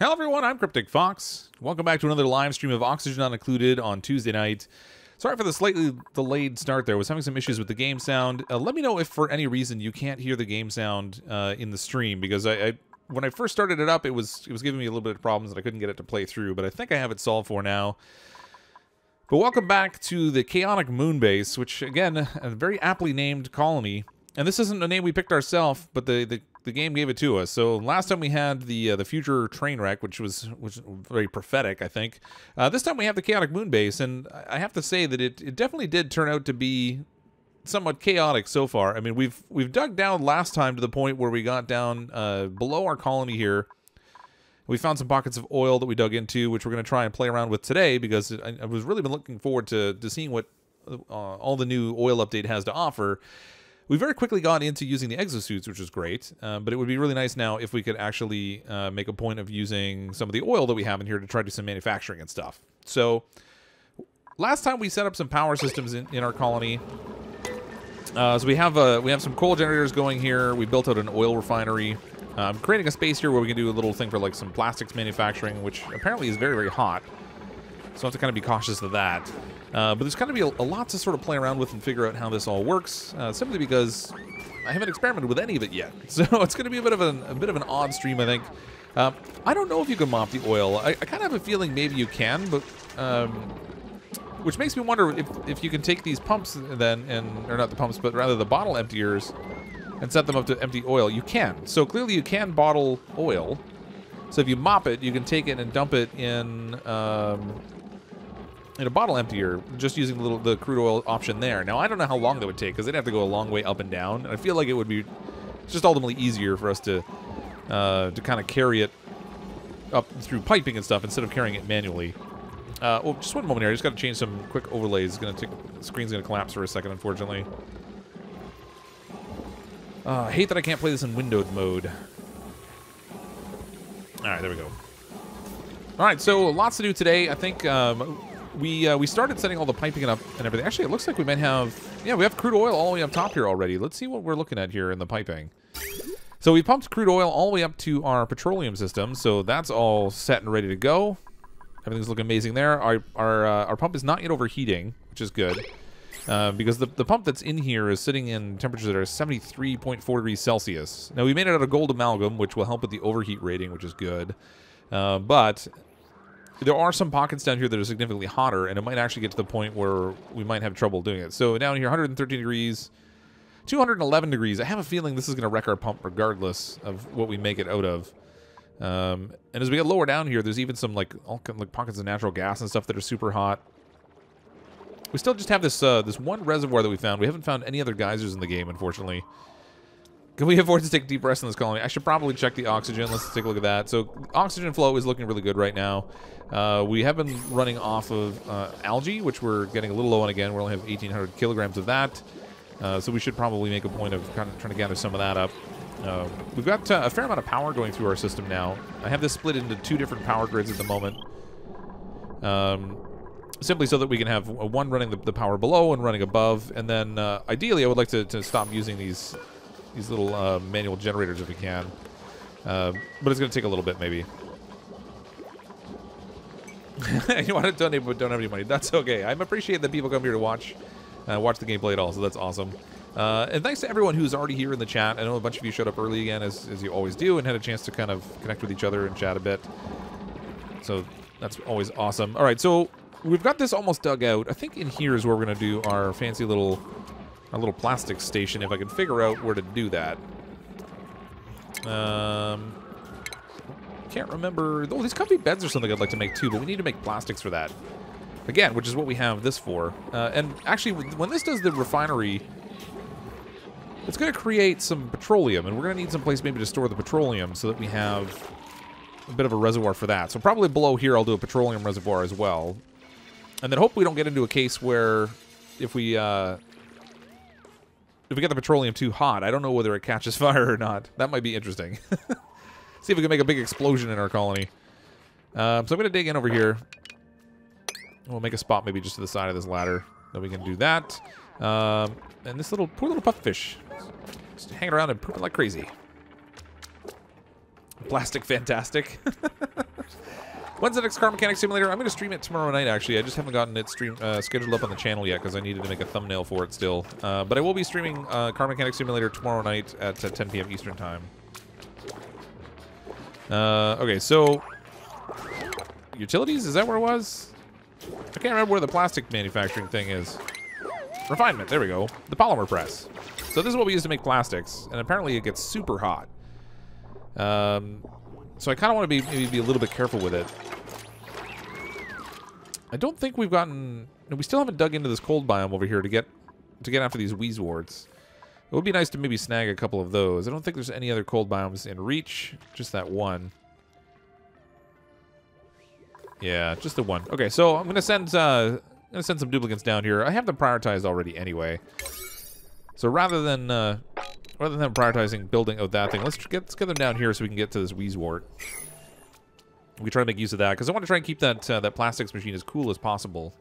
Hello everyone, I'm CrypticFox. Welcome back to another live stream of Oxygen Not Included on Tuesday night. Sorry for the slightly delayed start there. I was having some issues with the game sound. Let me know if for any reason you can't hear the game sound in the stream, because when I first started it up, it was giving me a little bit of problems and I couldn't get it to play through, but I think I have it solved for now. But welcome back to the Chaotic Moonbase, which again, a very aptly named colony. And this isn't a name we picked ourselves, but the game gave it to us. So last time we had the future train wreck, which was very prophetic, I think. This time we have the Chaotic Moonbase, and I have to say that it definitely did turn out to be somewhat chaotic so far. I mean, we've dug down last time to the point where we got down below our colony here. We found some pockets of oil that we dug into, which we're going to try and play around with today, because I was really been looking forward to seeing what all the new oil update has to offer. We very quickly got into using the Exosuits, which is great, but it would be really nice now if we could actually make a point of using some of the oil that we have in here to try to do some manufacturing and stuff. So last time we set up some power systems in our colony. So we have some coal generators going here. We built out an oil refinery. I'm creating a space here where we can do a little thing for like some plastics manufacturing, which apparently is very, very hot. So I have to kind of be cautious of that. But there's going to be a lot to sort of play around with and figure out how this all works, simply because I haven't experimented with any of it yet. So it's going to be a bit of an odd stream, I think. I don't know if you can mop the oil. I kind of have a feeling maybe you can, but which makes me wonder if you can take these pumps then, or not the pumps, but rather the bottle emptiers, and set them up to empty oil. You can. So clearly you can bottle oil. So if you mop it, you can take it and dump it in a bottle emptier, just using the crude oil option there. Now, I don't know how long that would take, because they'd have to go a long way up and down. And I feel like it would be just ultimately easier for us to kind of carry it up through piping and stuff instead of carrying it manually. Well, just one moment here. I just got to change some quick overlays. The screen's going to collapse for a second, unfortunately. I hate that I can't play this in windowed mode. All right, there we go. All right, so lots to do today. I think we started setting all the piping up and everything. Actually, it looks like we might have... Yeah, we have crude oil all the way up top here already. Let's see what we're looking at here in the piping. So we pumped crude oil all the way up to our petroleum system, so that's all set and ready to go. Everything's looking amazing there. Our pump is not yet overheating, which is good. Because the pump that's in here is sitting in temperatures that are 73.4 degrees Celsius. Now, we made it out of gold amalgam, which will help with the overheat rating, which is good. But there are some pockets down here that are significantly hotter, and it might actually get to the point where we might have trouble doing it. So down here, 113 degrees, 211 degrees. I have a feeling this is going to wreck our pump regardless of what we make it out of. And as we get lower down here, there's even some like pockets of natural gas and stuff that are super hot. We still just have this this one reservoir that we found. We haven't found any other geysers in the game, unfortunately. Can we afford to take deep breaths in this colony? I should probably check the oxygen. Let's take a look at that. So oxygen flow is looking really good right now. We have been running off of algae, which we're getting a little low on again. We only have 1,800 kilograms of that. So we should probably make a point of kind of trying to gather some of that up. We've got a fair amount of power going through our system now. I have this split into 2 different power grids at the moment. Simply so that we can have one running the power below and running above. And then ideally I would like to stop using these little manual generators if we can. But it's going to take a little bit maybe. You want to donate but don't have any money. That's okay. I appreciate that people come here to watch the gameplay at all, so that's awesome. And thanks to everyone who's already here in the chat. I know a bunch of you showed up early again, as you always do, and had a chance to kind of connect with each other and chat a bit. So that's always awesome. All right, so we've got this almost dug out. I think in here is where we're going to do our fancy little plastic station, if I can figure out where to do that. Can't remember. Oh, these comfy beds are something I'd like to make too, but we need to make plastics for that. Again, which is what we have this for. And actually, when this does the refinery, it's going to create some petroleum, and we're going to need some place maybe to store the petroleum so that we have a bit of a reservoir for that. So probably below here I'll do a petroleum reservoir as well. And then hope we don't get into a case where if we get the petroleum too hot, I don't know whether it catches fire or not. That might be interesting. See if we can make a big explosion in our colony. So I'm going to dig in over here. We'll make a spot maybe just to the side of this ladder. Then we can do that. And this poor little puffish just hanging around and pooping like crazy. Plastic fantastic. When's the next Car Mechanic Simulator? I'm going to stream it tomorrow night, actually. I just haven't gotten it scheduled up on the channel yet because I needed to make a thumbnail for it still. But I will be streaming Car Mechanic Simulator tomorrow night at 10 p.m. Eastern Time. Okay, so... Utilities? Is that where it was? I can't remember where the plastic manufacturing thing is. Refinement. There we go. The polymer press. So this is what we use to make plastics, and apparently it gets super hot. So I kind of want to maybe be a little bit careful with it. I don't think we've gotten... We still haven't dug into this cold biome over here to get after these wheezeworts. It would be nice to maybe snag a couple of those. I don't think there's any other cold biomes in reach. Just that one. Yeah, just the one. Okay, so I'm gonna send some duplicates down here. I have them prioritized already anyway. So rather than prioritizing building out that thing, let's get them down here so we can get to this wheezewort. We try to make use of that because I want to try and keep that plastics machine as cool as possible.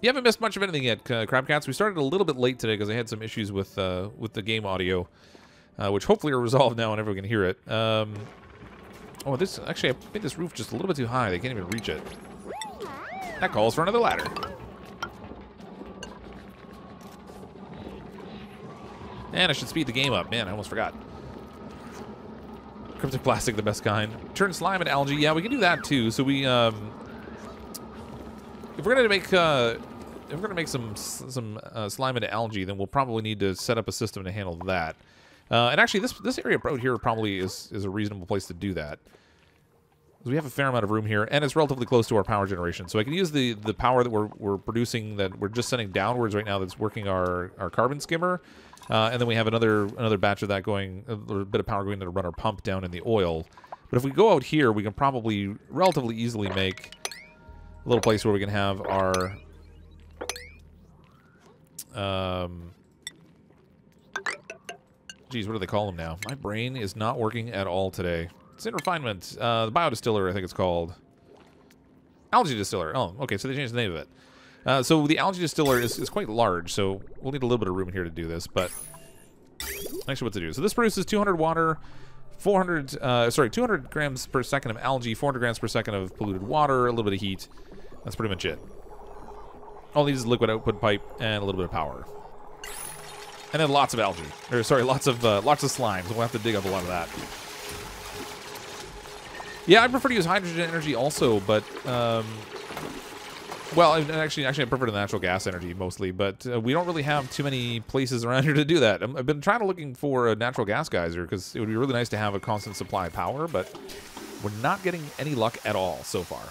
You haven't missed much of anything yet, Crabcats. We started a little bit late today because I had some issues with the game audio, which hopefully are resolved now and everyone can hear it. Oh, this actually, I made this roof just a little bit too high. They can't even reach it. That calls for another ladder. And I should speed the game up. Man, I almost forgot. Cryptic plastic, the best kind. Turn slime into algae. Yeah, we can do that too. So we, if we're gonna make some slime into algae, then we'll probably need to set up a system to handle that. And actually, this area out here probably is a reasonable place to do that. We have a fair amount of room here, and it's relatively close to our power generation. So I can use the power that we're producing, that we're just sending downwards right now, that's working our carbon skimmer. And then we have another batch of that going, a little bit of power going to run our pump down in the oil. But if we go out here, we can probably relatively easily make a little place where we can have our... Geez, what do they call them now? My brain is not working at all today. It's in refinement. The biodistiller, I think it's called. Algae distiller. Oh, okay, so they changed the name of it. So the algae distiller is quite large, so we'll need a little bit of room here to do this, but actually what to do. So this produces 200 water, 200 grams per second of algae, 400 grams per second of polluted water, a little bit of heat. That's pretty much it. All these is liquid output pipe and a little bit of power. And then lots of algae. Or sorry, lots of slimes. We'll have to dig up a lot of that. Yeah, I prefer to use hydrogen energy also, but well, actually, I prefer the natural gas energy mostly, but we don't really have too many places around here to do that. I've been looking for a natural gas geyser because it would be really nice to have a constant supply of power, but we're not getting any luck at all so far.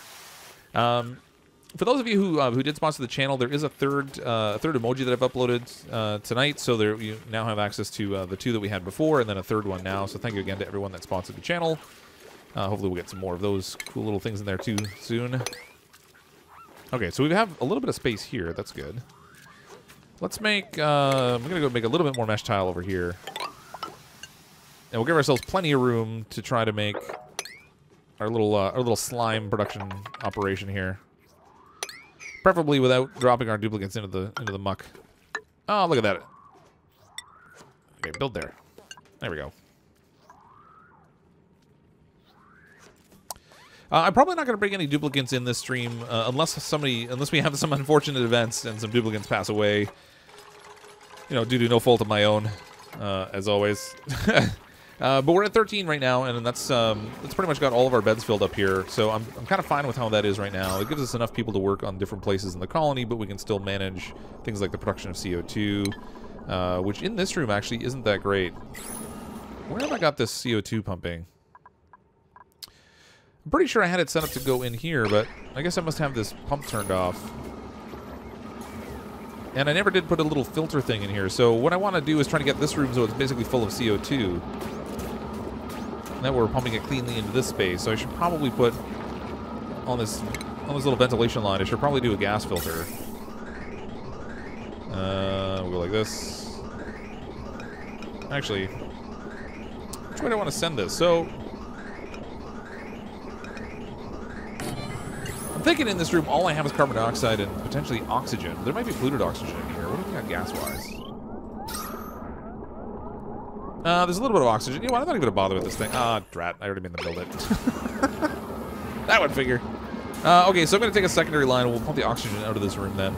For those of you who did sponsor the channel, there is a third emoji that I've uploaded tonight, so you now have access to the two that we had before, and then a third one now. So thank you again to everyone that sponsored the channel. Hopefully we'll get some more of those cool little things in there too soon. Okay, so we have a little bit of space here. That's good. Let's make... I'm going to go make a little bit more mesh tile over here. And we'll give ourselves plenty of room to try to make our little slime production operation here. Preferably without dropping our duplicates into the muck. Oh, look at that. Okay, build there. There we go. I'm probably not going to bring any duplicates in this stream unless we have some unfortunate events and some duplicates pass away. You know, due to no fault of my own, as always. But we're at 13 right now, and that's pretty much got all of our beds filled up here. So I'm kind of fine with how that is right now. It gives us enough people to work on different places in the colony, but we can still manage things like the production of CO2, which in this room actually isn't that great. Where have I got this CO2 pumping? I'm pretty sure I had it set up to go in here, but I guess I must have this pump turned off. And I never did put a little filter thing in here, so what I want to do is try to get this room so it's basically full of CO2. And then we're pumping it cleanly into this space, so I should probably put on this little ventilation line, I should probably do a gas filter. We'll go like this. Actually, which way do I want to send this? So... I'm thinking in this room all I have is carbon dioxide and potentially oxygen. There might be polluted oxygen in here. What do we got gas-wise? There's a little bit of oxygen. You know what? I'm not even going to bother with this thing. Ah, drat. I already made them build it. That would figure. Okay, so I'm going to take a secondary line. We'll pump the oxygen out of this room then.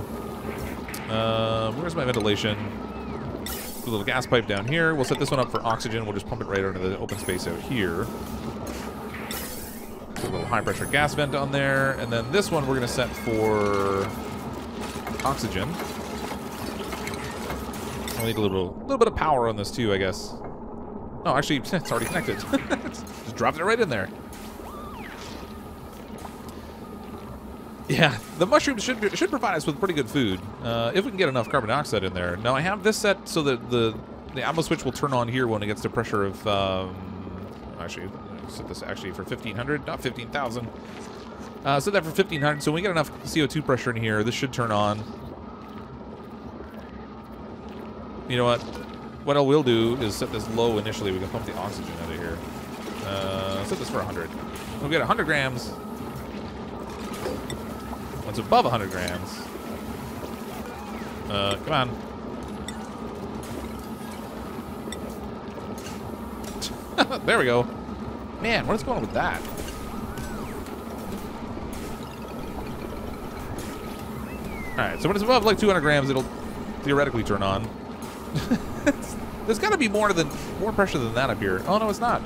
Where's my ventilation? A little gas pipe down here. We'll set this one up for oxygen. We'll just pump it right out into the open space out here. Put a little high pressure gas vent on there. And then this one we're going to set for oxygen. I'll need a little bit of power on this too, I guess. No, actually, it's already connected. Just dropped it right in there. Yeah, the mushrooms should provide us with pretty good food if we can get enough carbon dioxide in there. Now I have this set so that the ammo switch will turn on here when it gets to pressure of actually set this actually for 1500, not 15,000. Set that for 1500. So when we get enough CO2 pressure in here, this should turn on. You know what? What I will do is set this low initially. We can pump the oxygen out of here. Set this for 100. We'll get 100 grams. Once above 100 grams. Come on. There we go. Man, what is going on with that? Alright, so when it's above like 200 grams, it'll theoretically turn on. There's got to be more pressure than that up here. Oh, no, it's not.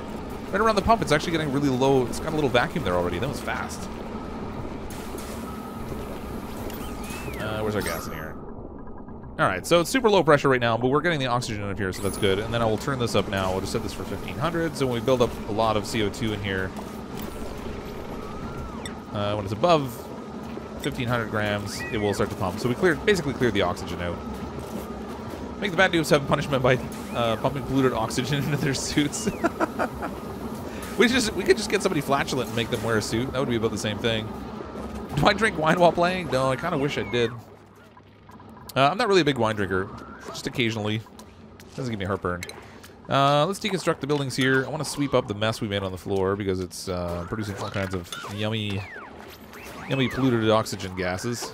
Right around the pump, it's actually getting really low. It's got a little vacuum there already. That was fast. Where's our gas in here? All right, so it's super low pressure right now, but we're getting the oxygen up here, so that's good. And then I will turn this up now. We'll just set this for 1500. So when we build up a lot of CO2 in here, when it's above 1500 grams, it will start to pump. So we basically cleared the oxygen out. Make the bad dudes have punishment by pumping polluted oxygen into their suits. We could just get somebody flatulent and make them wear a suit. That would be about the same thing. Do I drink wine while playing? No, I kind of wish I did. I'm not really a big wine drinker. Just occasionally. Doesn't give me heartburn. Let's deconstruct the buildings here. I want to sweep up the mess we made on the floor because it's producing all kinds of yummy polluted oxygen gases.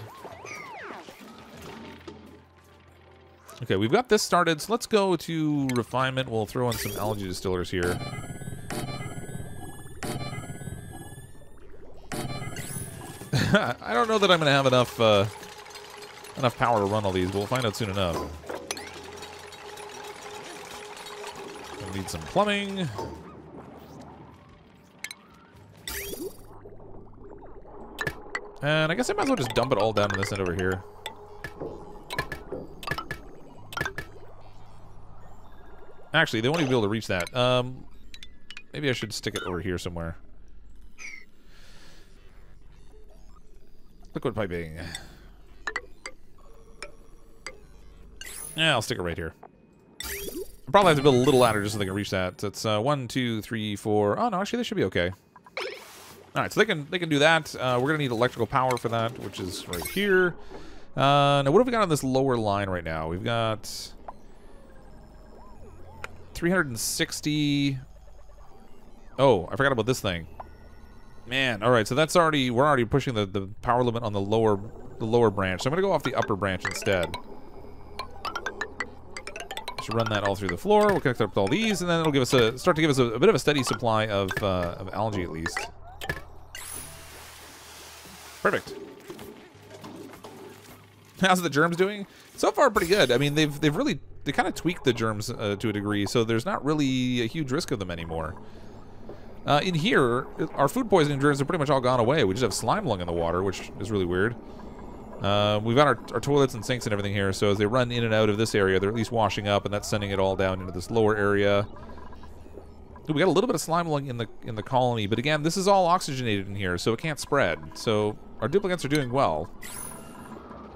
Okay, we've got this started, so let's go to refinement. We'll throw in some algae distillers here. I don't know that I'm going to have enough power to run all these, but we'll find out soon enough. We'll need some plumbing. And I guess I might as well just dump it all down in this end over here. Actually, they won't even be able to reach that. Maybe I should stick it over here somewhere. Liquid piping. Yeah, I'll stick it right here. I'll probably have to build a little ladder just so they can reach that. So it's 1, 2, 3, 4. Oh no, actually, they should be okay. All right, so they can do that. We're gonna need electrical power for that, which is right here. Now, what have we got on this lower line right now? We've got 360. Oh, I forgot about this thing. Man, all right, so that's we're already pushing the power limit on the lower branch. So I'm gonna go off the upper branch instead. Just run that all through the floor. We'll connect up to all these, and then it'll start to give us a bit of a steady supply of algae at least. Perfect. How's the germs doing? So far, pretty good. I mean, they kind of tweaked the germs to a degree, so there's not really a huge risk of them anymore. In here, our food poisoning germs are pretty much all gone away. We just have slime lung in the water, which is really weird. We've got our toilets and sinks and everything here, so as they run in and out of this area, they're at least washing up, and that's sending it all down into this lower area. Ooh, we got a little bit of slime lung in the colony, but again, this is all oxygenated in here, so it can't spread. So our duplicates are doing well.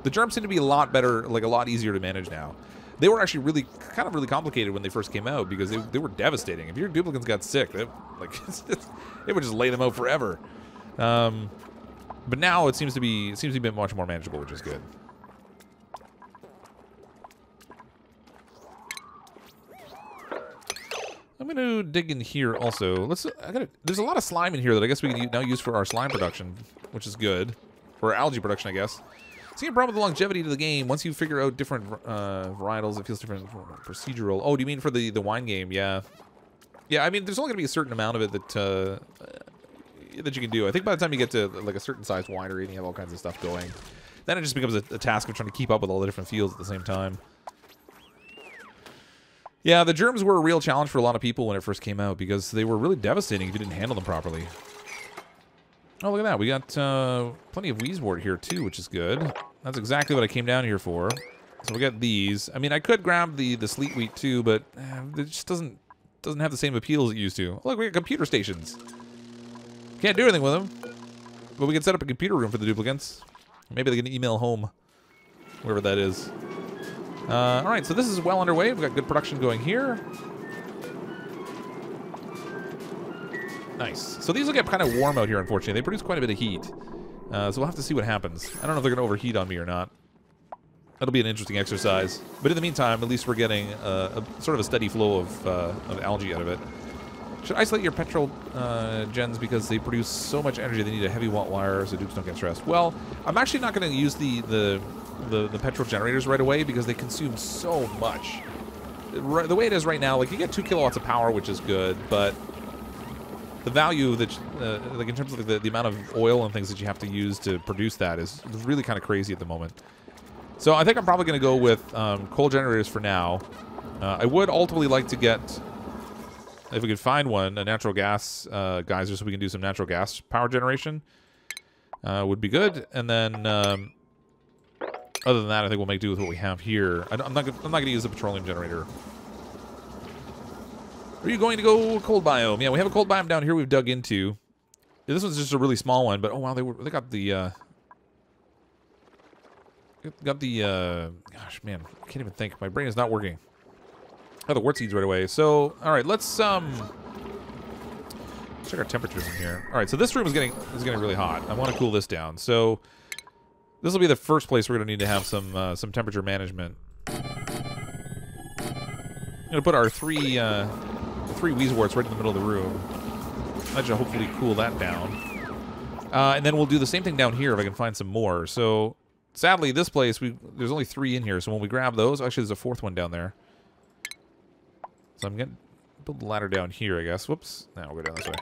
The germs seem to be a lot better, like a lot easier to manage now. They were actually really complicated when they first came out because they were devastating. If your duplicates got sick, it would just lay them out forever. But now it seems to be much more manageable, which is good. I'm going to dig in here also. There's a lot of slime in here that I guess we can now use for our slime production, which is good. For algae production, I guess. See a problem with the longevity to the game. Once you figure out different varietals, it feels different procedural. Oh, do you mean for the wine game? Yeah. Yeah, I mean, there's only going to be a certain amount of it that you can do. I think by the time you get to like a certain size winery and you have all kinds of stuff going, then it just becomes a task of trying to keep up with all the different fields at the same time. Yeah, the germs were a real challenge for a lot of people when it first came out because they were really devastating if you didn't handle them properly. Oh, look at that. We got plenty of wheezewort here, too, which is good. That's exactly what I came down here for. So we got these. I mean, I could grab the sleet wheat, too, but it just doesn't have the same appeal as it used to. Oh, look, we got computer stations. Can't do anything with them. But we can set up a computer room for the duplicants. Maybe they can email home. Wherever that is. Alright, so this is well underway. We've got good production going here. Nice. So these will get kind of warm out here, unfortunately. They produce quite a bit of heat. So we'll have to see what happens. I don't know if they're going to overheat on me or not. That'll be an interesting exercise. But in the meantime, at least we're getting a sort of a steady flow of algae out of it. Should isolate your petrol gens because they produce so much energy they need a heavy watt wire so dupes don't get stressed. Well, I'm actually not going to use the petrol generators right away because they consume so much. The way it is right now, like you get 2 kilowatts of power, which is good, but the value that, like in terms of the amount of oil and things that you have to use to produce that is really kind of crazy at the moment. So I think I'm probably going to go with coal generators for now. I would ultimately like to get, if we could find one, a natural gas geyser so we can do some natural gas power generation. Would be good. And then, other than that, I think we'll make do with what we have here. I'm not going to use a petroleum generator. Are you going to go cold biome? Yeah, we have a cold biome down here we've dug into. Yeah, this one's just a really small one, but oh wow, they got the gosh man, I can't even think. My brain is not working. Oh, the wart seeds right away. So, all right, let's check our temperatures in here. All right, so this room is getting really hot. I want to cool this down. So this will be the first place we're going to need to have some temperature management. I'm going to put our three wheezeworts right in the middle of the room. That should hopefully cool that down. And then we'll do the same thing down here if I can find some more. So sadly, this place, there's only 3 in here. So when we grab those, actually there's a 4th one down there. So I'm going to build the ladder down here, I guess. Whoops. Now we'll go down this way.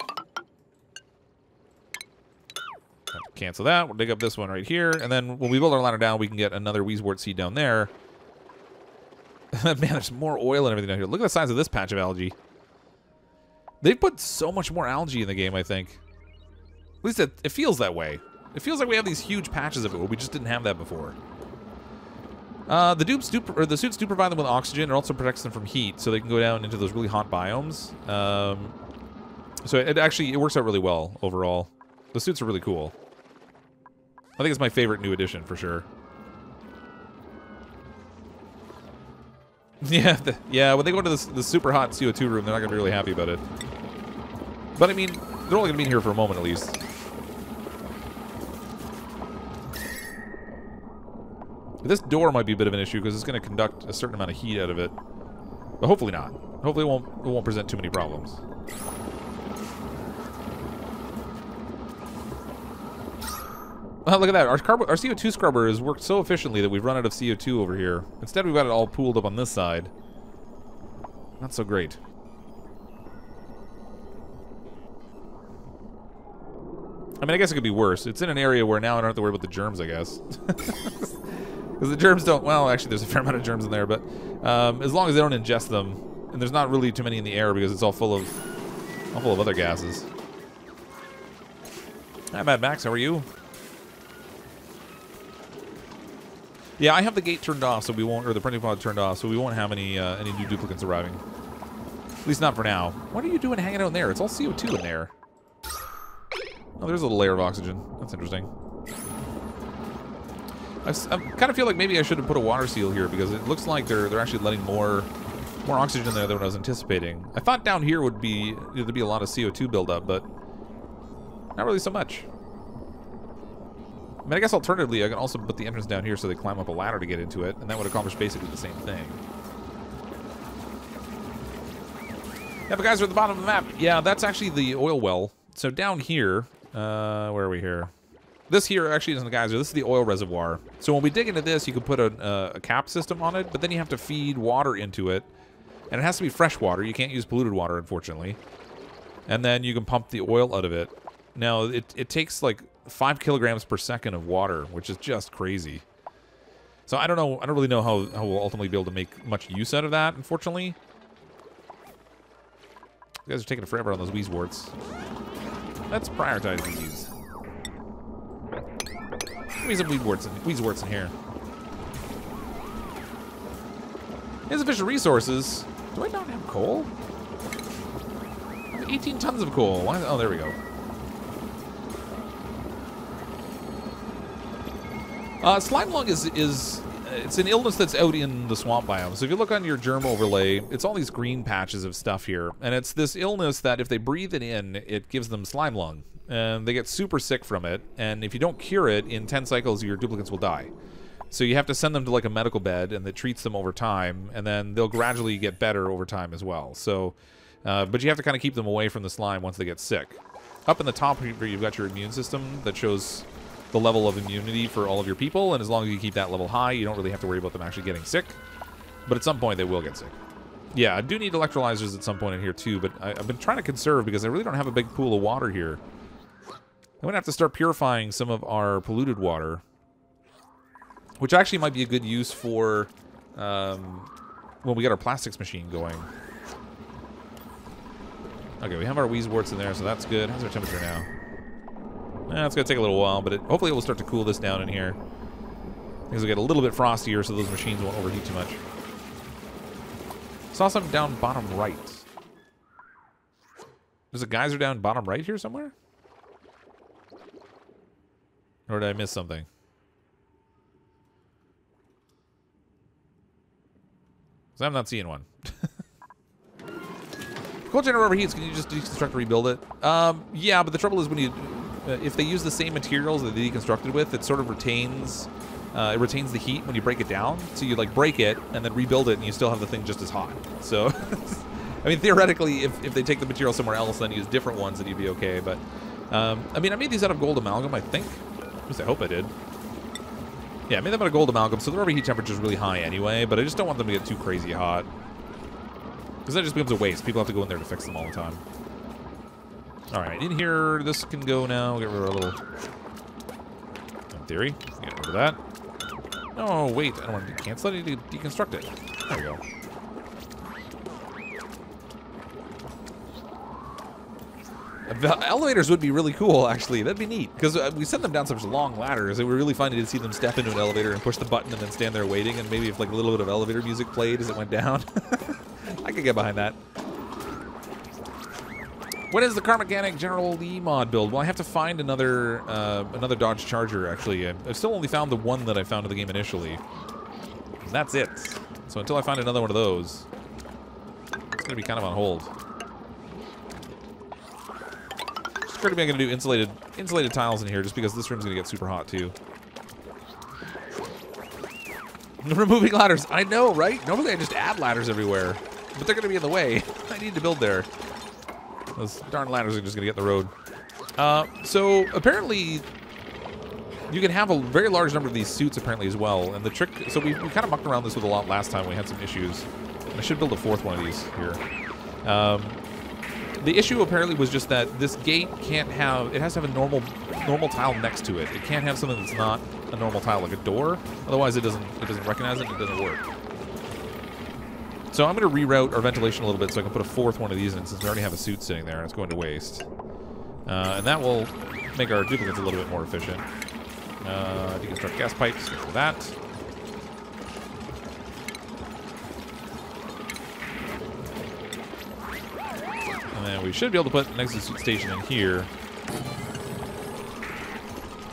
Cancel that. We'll dig up this one right here. And then when we build our ladder down, we can get another wheezewort seed down there. Man, there's more oil and everything down here. Look at the size of this patch of algae. They've put so much more algae in the game, I think. At least it feels that way. It feels like we have these huge patches of it where we just didn't have that before. The suits do provide them with oxygen. It also protects them from heat, so they can go down into those really hot biomes. So it works out really well overall. The suits are really cool. I think it's my favorite new addition for sure. Yeah, when they go into the super hot CO2 room, they're not going to be really happy about it. But I mean, they're only going to be in here for a moment at least. This door might be a bit of an issue because it's going to conduct a certain amount of heat out of it. But hopefully not. Hopefully it won't present too many problems. Look at that. Our CO2 scrubber has worked so efficiently that we've run out of CO2 over here. Instead, we've got it all pooled up on this side. Not so great. I mean, I guess it could be worse. It's in an area where now I don't have to worry about the germs, I guess. Because the germs don't... Well, actually, there's a fair amount of germs in there, but as long as they don't ingest them, and there's not really too many in the air because it's all full of other gases. Hi, Mad Max. How are you? Yeah, I have the gate turned off, so we won't, or the printing pod turned off, so we won't have any new duplicants arriving. At least not for now. What are you doing hanging out in there? It's all CO2 in there. Oh, there's a little layer of oxygen. That's interesting. I kind of feel like maybe I should have put a water seal here because it looks like they're actually letting more oxygen in there than what I was anticipating. I thought down here would be there'd be a lot of CO2 buildup, but not really so much. I mean, I guess alternatively, I can also put the entrance down here so they climb up a ladder to get into it, and that would accomplish basically the same thing. Yeah, but guys are at the bottom of the map. Yeah, that's actually the oil well. So down here, where are we here? This here actually isn't a geyser. This is the oil reservoir. So when we dig into this, you can put a cap system on it, but then you have to feed water into it. And it has to be fresh water. You can't use polluted water, unfortunately. And then you can pump the oil out of it. Now, it takes like 5 kilograms per second of water, which is just crazy. So I don't know. I don't really know how we'll ultimately be able to make much use out of that, unfortunately. You guys are taking forever on those Weezeworts. Let's prioritize these. Give me some Weezeworts in here. Insufficient resources. Do I not have coal? I have 18 tons of coal. Why? Oh, there we go. Slime lung is it's an illness that's out in the swamp biome. So if you look on your germ overlay, it's all these green patches of stuff here. And it's this illness that if they breathe it in, it gives them slime lung. And they get super sick from it. And if you don't cure it, in 10 cycles, your duplicates will die. So you have to send them to like a medical bed, and that treats them over time. And then they'll gradually get better over time as well. So, but you have to kind of keep them away from the slime once they get sick. Up in the top here, you've got your immune system that shows the level of immunity for all of your people, and as long as you keep that level high, you don't really have to worry about them actually getting sick. But at some point, they will get sick. Yeah, I do need electrolyzers at some point in here too, but I've been trying to conserve because I really don't have a big pool of water here. I'm going to have to start purifying some of our polluted water, which actually might be a good use for when we get our plastics machine going. Okay, we have our Weezeworts in there, so that's good. How's our temperature now? It's going to take a little while, but hopefully it will start to cool this down in here. Things will get a little bit frostier so those machines won't overheat too much. Saw something down bottom right. There's a geyser down bottom right here somewhere? Or did I miss something? So I'm not seeing one. Coal generator overheats. Can you just deconstruct and rebuild it? Yeah, but the trouble is when you... if they use the same materials that they deconstructed with, it sort of retains the heat when you break it down. So you like break it and then rebuild it, and you still have the thing just as hot. So, I mean, theoretically, if they take the material somewhere else, then use different ones, then you'd be okay. But I mean, I made these out of gold amalgam, I think. At least I hope I did. Yeah, I made them out of gold amalgam, so their overheat temperature is really high anyway. But I just don't want them to get too crazy hot, because that just becomes a waste. People have to go in there to fix them all the time. Alright, in here, this can go now. We'll get rid of our little... In theory, get rid of that. Oh, wait, I don't want to cancel it. I need to deconstruct it. There we go. The elevators would be really cool, actually. That'd be neat, because we sent them down such long ladders. It would be really funny to see them step into an elevator and push the button and then stand there waiting, and maybe if like a little bit of elevator music played as it went down. I could get behind that. When is the Car Mechanic General Lee mod build? Well, I have to find another Dodge Charger, actually. I've still only found the one that I found in the game initially. And that's it. So until I find another one of those, it's going to be kind of on hold. Just occurred to me I'm going to do insulated tiles in here just because this room's going to get super hot, too. Removing ladders. I know, right? Normally I just add ladders everywhere, but they're going to be in the way. I need to build there. Those darn ladders are just going to get in the road. So, apparently, you can have a very large number of these suits, apparently, as well. And the trick... So, we kind of mucked around this with a lot last time. We had some issues. I should build a fourth one of these here. The issue, apparently, was just that this gate can't have... It has to have a normal tile next to it. It can't have something that's not a normal tile, like a door. Otherwise, it doesn't recognize it and it doesn't work. So I'm going to reroute our ventilation a little bit so I can put a fourth one of these in, since we already have a suit sitting there and it's going to waste. And that will make our duplicates a little bit more efficient. Deconstruct gas pipes, get rid of that. And then we should be able to put an exosuit station in here.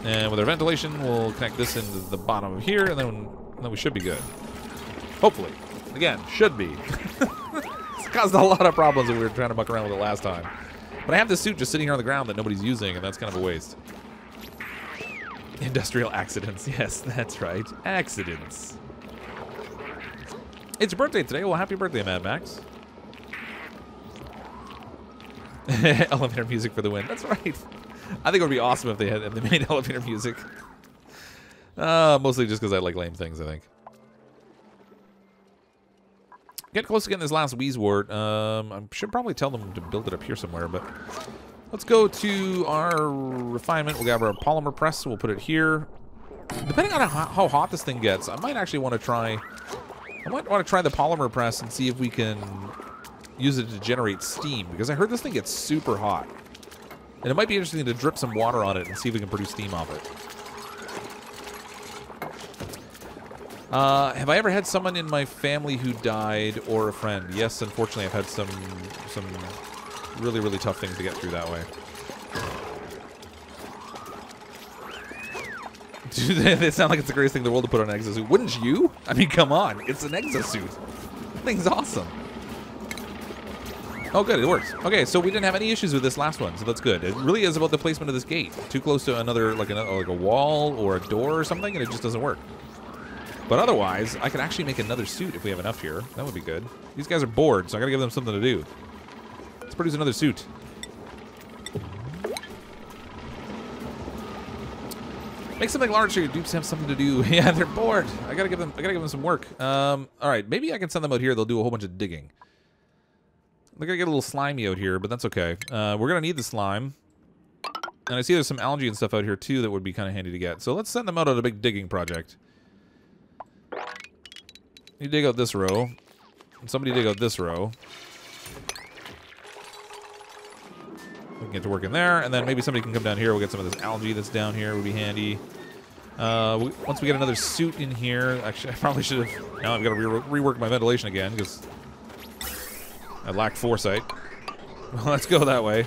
And with our ventilation, we'll connect this into the bottom of here, and then we should be good. Hopefully. Again, should be. It's caused a lot of problems when we were trying to muck around with it last time. But I have this suit just sitting here on the ground that nobody's using, and that's kind of a waste. Industrial accidents. Yes, that's right. Accidents. It's your birthday today. Well, happy birthday, Mad Max. Elevator music for the win. That's right. I think it would be awesome if they made elevator music. Mostly just because I like lame things, I think. Get close to getting this last Wheezewort. I should probably tell them to build it up here somewhere, but let's go to our refinement. We'll grab our polymer press. We'll put it here. Depending on how hot this thing gets, I might actually want to try... I might want to try the polymer press and see if we can use it to generate steam, because I heard this thing gets super hot. And it might be interesting to drip some water on it and see if we can produce steam off it. Have I ever had someone in my family who died or a friend? Yes, unfortunately, I've had some really, really tough things to get through that way. Dude, they sound like it's the greatest thing in the world to put on an exosuit. Wouldn't you? I mean, come on. It's an exosuit. That thing's awesome. Oh, good. It works. Okay, so we didn't have any issues with this last one, so that's good. It really is about the placement of this gate. Too close to another, like a wall or a door or something, and it just doesn't work. But otherwise, I could actually make another suit if we have enough here. That would be good. These guys are bored, so I gotta give them something to do. Let's produce another suit. Make something large so your dupes have something to do. Yeah, they're bored. I gotta give them some work. All right, maybe I can send them out here. They'll do a whole bunch of digging. They're gonna get a little slimy out here, but that's okay. We're gonna need the slime. And I see there's some algae and stuff out here too that would be kind of handy to get. So let's send them out on a big digging project. You dig out this row. And somebody dig out this row. We can get to work in there, and then maybe somebody can come down here. We'll get some of this algae that's down here. Would be handy. Once we get another suit in here, actually, I probably should have. Now I've got to rework my ventilation again because I lack foresight. Well, let's go that way.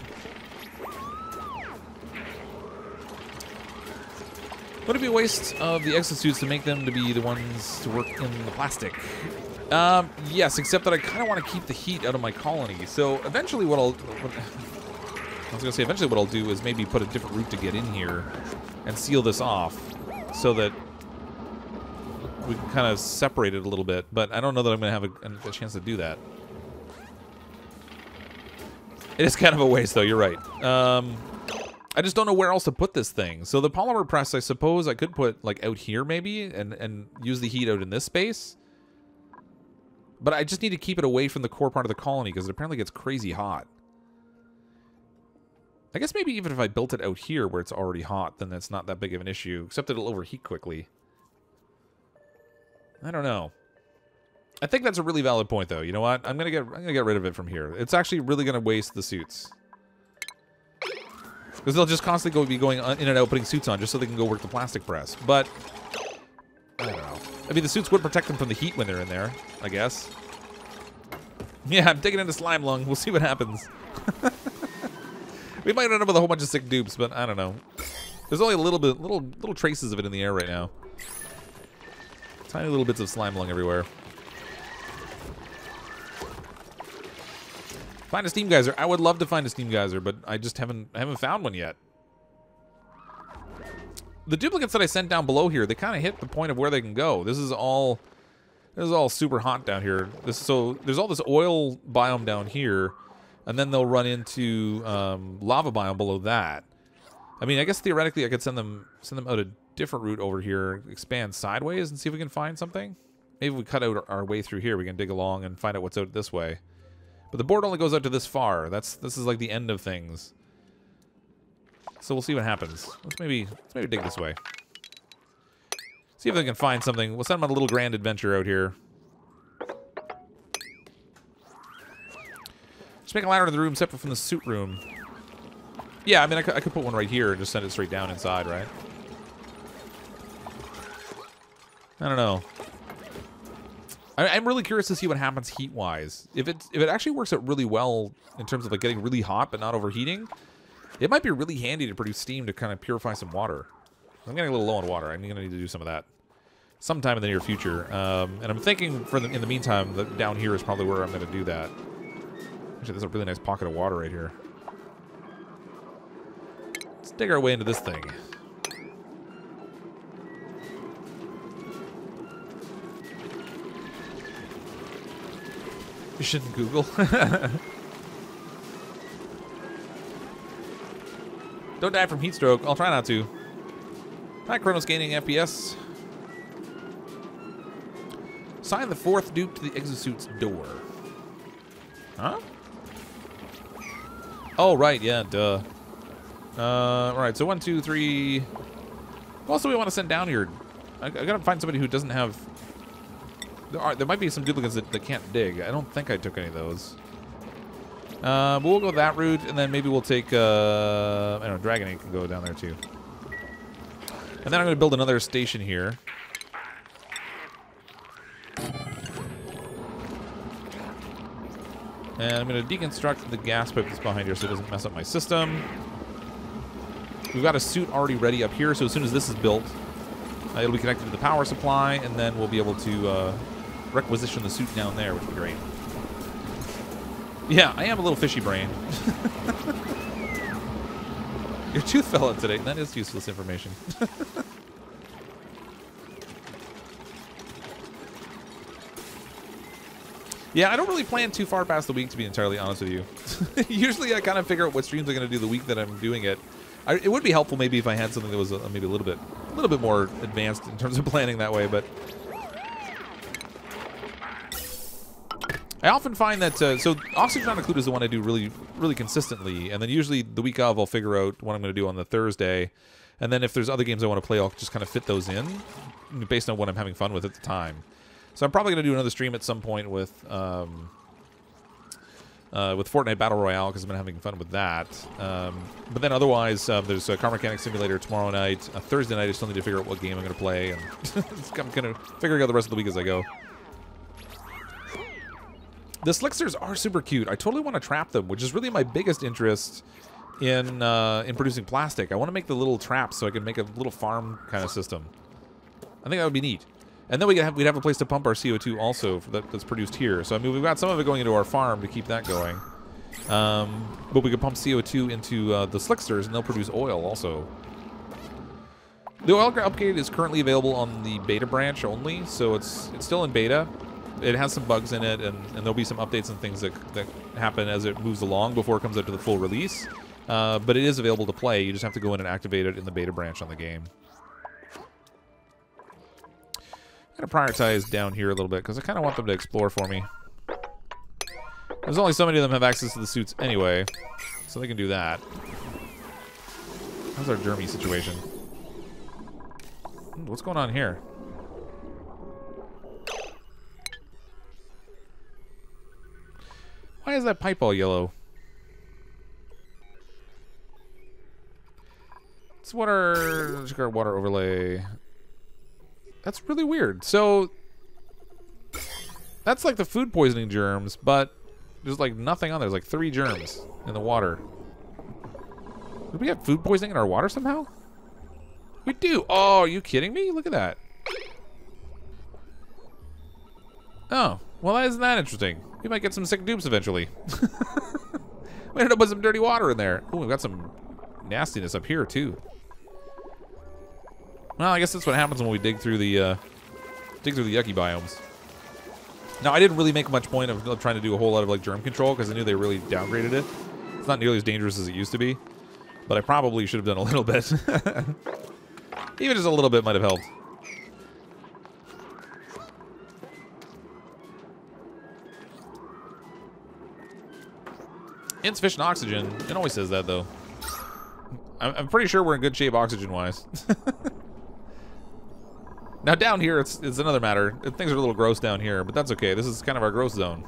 Would it be a waste of the exosuits to make them to be the ones to work in the plastic? Yes, except that I kind of want to keep the heat out of my colony. So eventually, eventually what I'll do is maybe put a different route to get in here and seal this off so that we can kind of separate it a little bit. But I don't know that I'm going to have a chance to do that. It is kind of a waste, though. You're right. I just don't know where else to put this thing. So the polymer press, I suppose I could put like out here maybe and use the heat out in this space. But I just need to keep it away from the core part of the colony because it apparently gets crazy hot. I guess maybe even if I built it out here where it's already hot, then that's not that big of an issue, except that it'll overheat quickly. I don't know. I think that's a really valid point, though. You know what? I'm gonna get rid of it from here. It's actually really gonna waste the suits because they'll just constantly be going in and out, putting suits on just so they can go work the plastic press. But I don't know. I mean, the suits would protect them from the heat when they're in there, I guess. Yeah, I'm digging into slime lung. We'll see what happens. We might end up with a whole bunch of sick dupes, but I don't know. There's only a little traces of it in the air right now. Tiny little bits of slime lung everywhere. Find a steam geyser. I would love to find a steam geyser, but I just haven't found one yet. The duplicates that I sent down below here, they kind of hit the point of where they can go. This is all super hot down here. So there's all this oil biome down here. And then they'll run into lava biome below that. I mean, I guess theoretically I could send them out a different route over here, expand sideways, and see if we can find something. Maybe if we cut out our way through here, we can dig along and find out what's out this way. But the board only goes out to this far. This is like the end of things. So we'll see what happens. Let's maybe dig this way. See if they can find something. We'll send them on a little grand adventure out here. Just make a ladder in the room separate from the suit room. Yeah, I mean, I could put one right here and just send it straight down inside, right? I don't know. I'm really curious to see what happens heat-wise. If it actually works out really well in terms of like getting really hot but not overheating, it might be really handy to produce steam to kind of purify some water. I'm getting a little low on water. I'm going to need to do some of that sometime in the near future. And I'm thinking in the meantime that down here is probably where I'm going to do that. Actually, there's a really nice pocket of water right here. Let's dig our way into this thing. You shouldn't Google. Don't die from heat stroke. I'll try not to. Hi, Chronos gaining FPS. Sign the 4th dupe to the Exosuits door. Huh? Oh, right. Yeah, duh. Alright, so 1, 2, 3. Who else do we want to send down here? I gotta find somebody who doesn't have... There might be some duplicates that can't dig. I don't think I took any of those. But we'll go that route, and then maybe we'll take... I don't know, Dragon Egg can go down there, too. And then I'm going to build another station here. And I'm going to deconstruct the gas pipe that's behind here so it doesn't mess up my system. We've got a suit already ready up here, so as soon as this is built, it'll be connected to the power supply, and then we'll be able to requisition the suit down there, which would be great. Yeah, I am a little fishy brain. Your tooth fell out today. That is useless information. Yeah, I don't really plan too far past the week, to be entirely honest with you. Usually I kind of figure out what streams I'm going to do the week that I'm doing it. It would be helpful maybe if I had something that was maybe a little bit more advanced in terms of planning that way, but I often find that so Oxygen Not Included is the one I do really consistently, and then usually the week of I'll figure out what I'm going to do on the Thursday, and then if there's other games I want to play, I'll just kind of fit those in based on what I'm having fun with at the time. So I'm probably going to do another stream at some point with Fortnite Battle Royale because I've been having fun with that. But then otherwise, there's a Car Mechanic Simulator tomorrow night. Thursday night, I still need to figure out what game I'm going to play, and I'm kind of figuring out the rest of the week as I go. The Slicksters are super cute. I totally want to trap them, which is really my biggest interest in producing plastic. I want to make the little traps so I can make a little farm kind of system. I think that would be neat. And then we'd have a place to pump our CO2 also that's produced here. So I mean, we've got some of it going into our farm to keep that going. But we could pump CO2 into the Slicksters, and they'll produce oil also. The oil upgrade is currently available on the beta branch only, so it's still in beta. It has some bugs in it, and there'll be some updates and things that happen as it moves along before it comes out to the full release. But it is available to play. You just have to go in and activate it in the beta branch on the game. I'm going to prioritize down here a little bit because I kind of want them to explore for me. There's only so many of them have access to the suits anyway, so they can do that. How's our germy situation? What's going on here? Why is that pipe all yellow? It's water overlay. That's really weird. So that's like the food poisoning germs, but there's like nothing on there. There's like 3 germs in the water. Did we have food poisoning in our water somehow? We do. Oh, are you kidding me? Look at that. Oh, well, isn't that interesting? We might get some sick dupes eventually. We ended up with some dirty water in there. Oh, we've got some nastiness up here too. Well, I guess that's what happens when we dig through the yucky biomes. Now, I didn't really make much point of trying to do a whole lot of like germ control because I knew they really downgraded it. It's not nearly as dangerous as it used to be, but I probably should have done a little bit. Even just a little bit might have helped. Insufficient oxygen. It always says that though. I'm pretty sure we're in good shape oxygen-wise. Now down here, it's another matter. Things are a little gross down here, but that's okay. This is kind of our gross zone.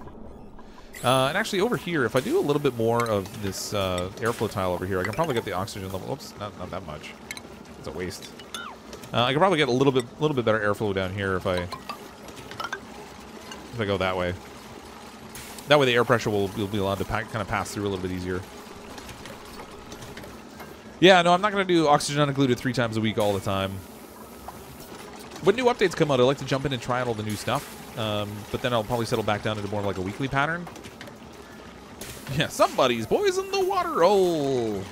And actually over here, if I do a little bit more of this airflow tile over here, I can probably get the oxygen level. Oops, not that much. It's a waste. I can probably get a little bit better airflow down here if I go that way. That way the air pressure will be allowed to kind of pass through a little bit easier. Yeah, no, I'm not going to do Oxygen Unincluded 3 times a week all the time. When new updates come out, I like to jump in and try out all the new stuff. But then I'll probably settle back down into more of like a weekly pattern. Yeah, somebody's poisoned the water hole.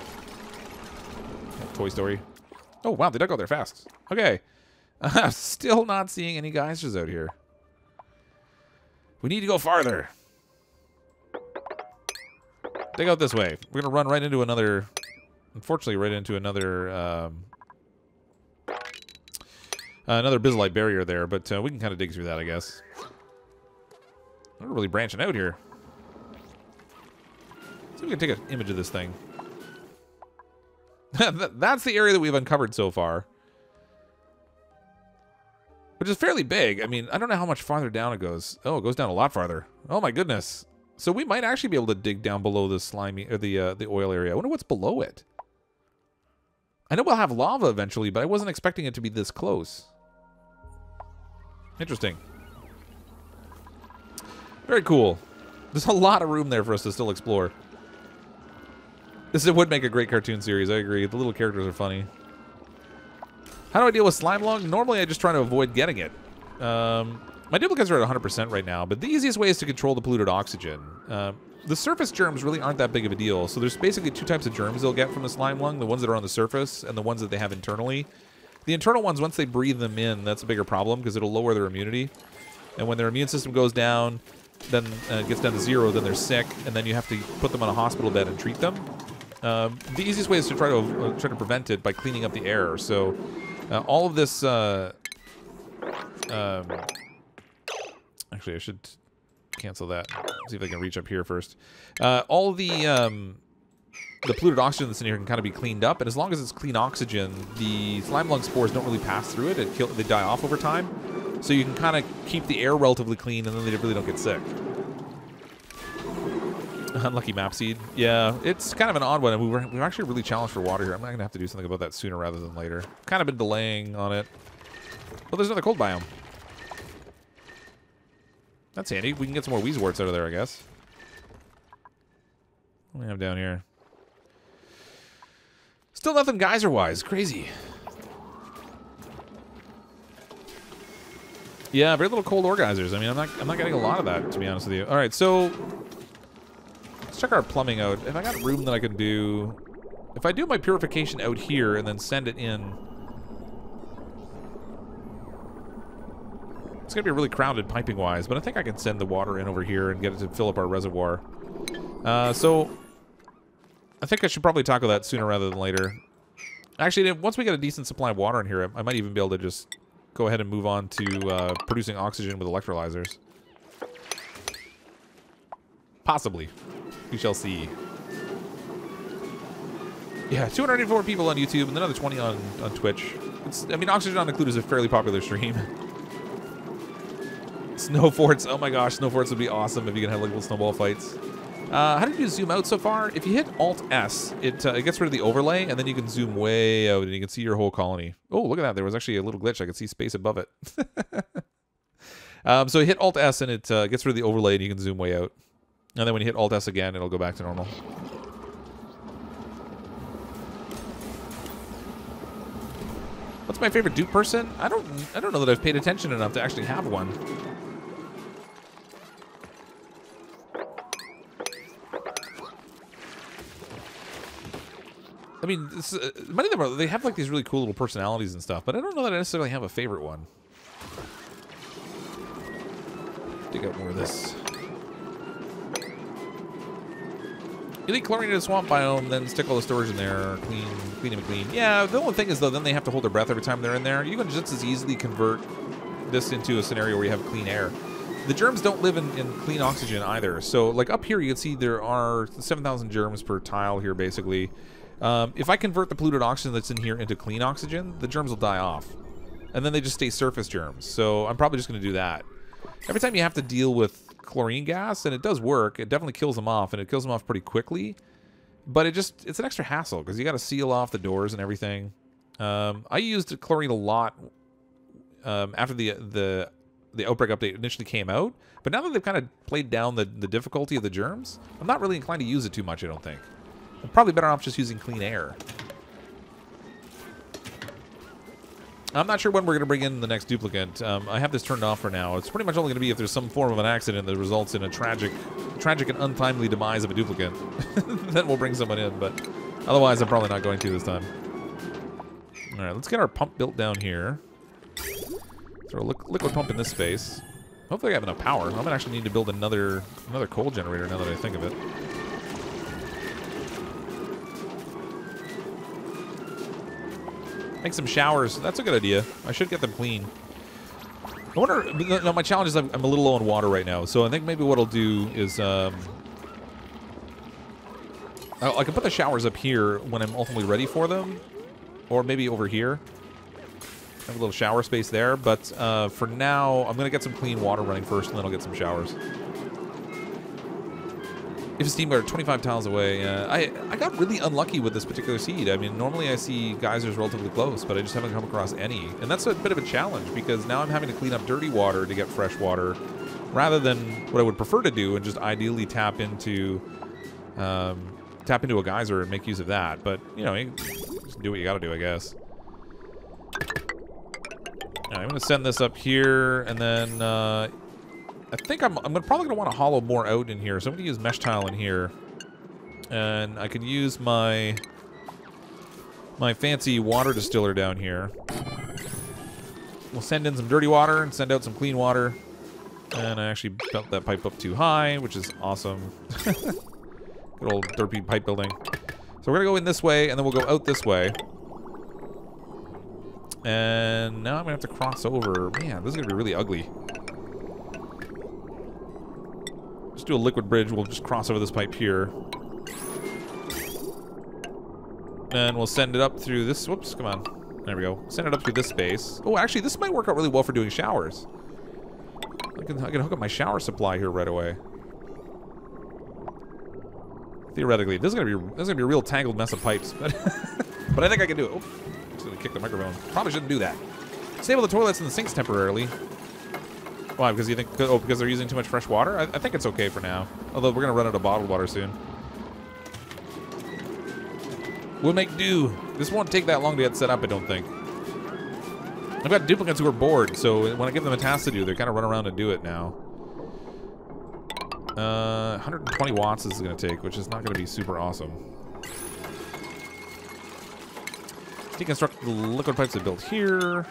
Toy Story. Oh, wow, they dug out there fast. Okay. I'm still not seeing any geysers out here. We need to go farther. Dig out this way. We're going to run right into another unfortunately right into another another Bizlite barrier there, but we can kind of dig through that, I guess. We're really branching out here. See if we can take an image of this thing. That's the area that we've uncovered so far. Which is fairly big. I mean, I don't know how much farther down it goes. Oh, it goes down a lot farther. Oh my goodness. So we might actually be able to dig down below the slimy or the oil area. I wonder what's below it. I know we'll have lava eventually, but I wasn't expecting it to be this close. Interesting. Very cool. There's a lot of room there for us to still explore. This would make a great cartoon series, I agree. The little characters are funny. How do I deal with slime lung? Normally I just try to avoid getting it. My duplicates are at 100% right now, but the easiest way is to control the polluted oxygen. The surface germs really aren't that big of a deal. So there's basically two types of germs they'll get from the slime lung, the ones that are on the surface and the ones that they have internally. The internal ones, once they breathe them in, that's a bigger problem because it'll lower their immunity. And when their immune system goes down, then it gets down to 0, then they're sick, and then you have to put them on a hospital bed and treat them. The easiest way is to try to prevent it by cleaning up the air. So all of this... actually, I should cancel that. See if I can reach up here first. All the polluted oxygen that's in here can kind of be cleaned up, and as long as it's clean oxygen, the slime lung spores don't really pass through it. They die off over time. So you can kind of keep the air relatively clean, and then they really don't get sick. Unlucky map seed. Yeah, it's kind of an odd one. We're actually really challenged for water here. I'm not going to have to do something about that sooner rather than later. Kind of been delaying on it. Well, there's another cold biome. That's handy. We can get some more Weezeworts out of there, I guess. What do we have down here? Still nothing geyser-wise. Crazy. Yeah, very little cold ore geysers. I mean, I'm not getting a lot of that, to be honest with you. All right, so let's check our plumbing out. If I got room that I can do, if I do my purification out here and then send it in, it's gonna be really crowded piping-wise, but I think I can send the water in over here and get it to fill up our reservoir. So I think I should probably tackle that sooner rather than later. Actually, once we get a decent supply of water in here, I might even be able to just go ahead and move on to producing oxygen with electrolyzers. Possibly. We shall see. Yeah, 284 people on YouTube and another 20 on Twitch. I mean, Oxygen Unincluded is a fairly popular stream. Snow forts. Oh my gosh, snow forts would be awesome if you can have like little snowball fights. How did you zoom out so far? If you hit Alt-S, it gets rid of the overlay, and then you can zoom way out, and you can see your whole colony. Oh, look at that. There was actually a little glitch. I could see space above it. So you hit Alt-S, and it gets rid of the overlay, and you can zoom way out. And then when you hit Alt-S again, it'll go back to normal. What's my favorite dupe person? I don't know that I've paid attention enough to actually have one. I mean, many of them they have like these really cool little personalities and stuff, but I don't know that I necessarily have a favorite one. Dig out more of this. You leak chlorine in a swamp biome, then stick all the storage in there, clean and clean. Yeah, the only thing is though, then they have to hold their breath every time they're in there. You can just as easily convert this into a scenario where you have clean air. The germs don't live in clean oxygen either. So like up here, you can see there are 7,000 germs per tile here, basically. If I convert the polluted oxygen that's in here into clean oxygen, the germs will die off. And then they just stay surface germs. So I'm probably just going to do that. Every time you have to deal with chlorine gas, and it does work, it definitely kills them off, and it kills them off pretty quickly. But it's an extra hassle, because you got to seal off the doors and everything. I used chlorine a lot after the Outbreak update initially came out. But now that they've kind of played down the difficulty of the germs, I'm not really inclined to use it too much, I don't think. I'm probably better off just using clean air. I'm not sure when we're going to bring in the next duplicant. I have this turned off for now. It's pretty much only going to be if there's some form of an accident that results in a tragic and untimely demise of a duplicant. Then we'll bring someone in, but otherwise I'm probably not going to this time. Alright, let's get our pump built down here. Throw a liquid pump in this space. Hopefully I have enough power. I'm going to actually need to build another coal generator now that I think of it. Make some showers. That's a good idea. I should get them clean. I wonder... No, my challenge is I'm a little low on water right now. So I think maybe what I'll do is... I can put the showers up here when I'm ultimately ready for them. Or maybe over here. Have a little shower space there. But for now, I'm going to get some clean water running first, and then I'll get some showers. If a steam guard 25 tiles away, I got really unlucky with this particular seed. I mean, normally I see geysers relatively close, but I just haven't come across any. And that's a bit of a challenge, because now I'm having to clean up dirty water to get fresh water, rather than what I would prefer to do and just ideally tap into a geyser and make use of that. But, you know, you just do what you gotta do, I guess. All right, I'm gonna send this up here, and then I think I'm probably gonna want to hollow more out in here, so I'm gonna use mesh tile in here, and I can use my fancy water distiller down here. We'll send in some dirty water and send out some clean water, and I actually built that pipe up too high, which is awesome. Good old derpy pipe building. So we're gonna go in this way, and then we'll go out this way. And now I'm gonna have to cross over. Man, this is gonna be really ugly. Just do a liquid bridge. We'll just cross over this pipe here. And we'll send it up through this. Whoops, come on. There we go. Send it up through this space. Oh, actually, this might work out really well for doing showers. I can hook up my shower supply here right away. Theoretically, this is gonna be a real tangled mess of pipes, but but I think I can do it. Oh, just gonna kick the microphone. Probably shouldn't do that. Disable the toilets and the sinks temporarily. Why? Because you think? Oh, because they're using too much fresh water? I think it's okay for now. Although we're gonna run out of bottled water soon. We'll make do. This won't take that long to get set up, I don't think. I've got duplicates who are bored, so when I give them a task to do, they kind of run around and do it now. 120 watts this is gonna take, which is not gonna be super awesome. Deconstruct the liquid pipes I built here.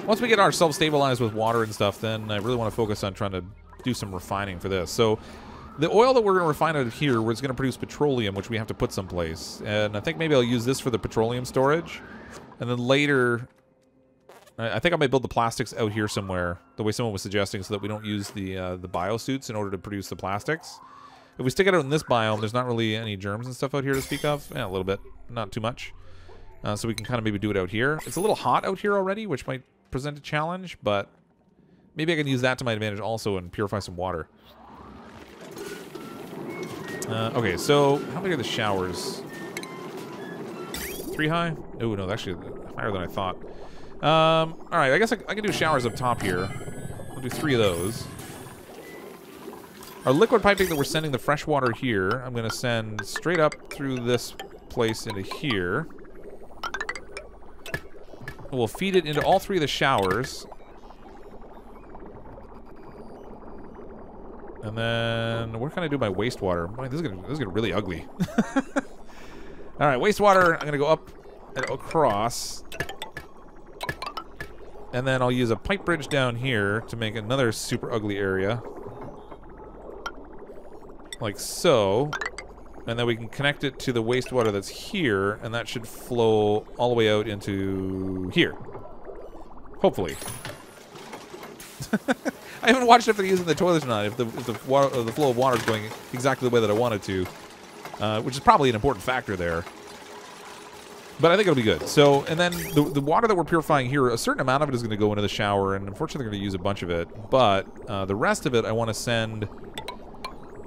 Once we get ourselves stabilized with water and stuff, then I really want to focus on trying to do some refining for this. So the oil that we're going to refine out of here, it's going to produce petroleum, which we have to put someplace. And I think maybe I'll use this for the petroleum storage. And then later, I think I might build the plastics out here somewhere, the way someone was suggesting, so that we don't use the biosuits in order to produce the plastics. If we stick it out in this biome, there's not really any germs and stuff out here to speak of. Yeah, a little bit, not too much. So we can kind of maybe do it out here. It's a little hot out here already, which might present a challenge, but maybe I can use that to my advantage also and purify some water. Okay, so how many are the showers? 3 high? Oh no, actually higher than I thought. Alright, I guess I can do showers up top here. I'll do 3 of those. Our liquid piping that we're sending the fresh water here, I'm going to send straight up through this place into here. We'll feed it into all 3 of the showers. And then where can I do my wastewater? Boy, this is gonna get really ugly. All right, wastewater. I'm gonna go up and across, and then I'll use a pipe bridge down here to make another super ugly area, like so. And then we can connect it to the wastewater that's here, and that should flow all the way out into here. Hopefully. I haven't watched if they're using the toilets or not, if the flow of water is going exactly the way that I want it to, which is probably an important factor there. But I think it'll be good. So, and then the water that we're purifying here, a certain amount of it is going to go into the shower, and unfortunately they're going to use a bunch of it. But the rest of it I want to send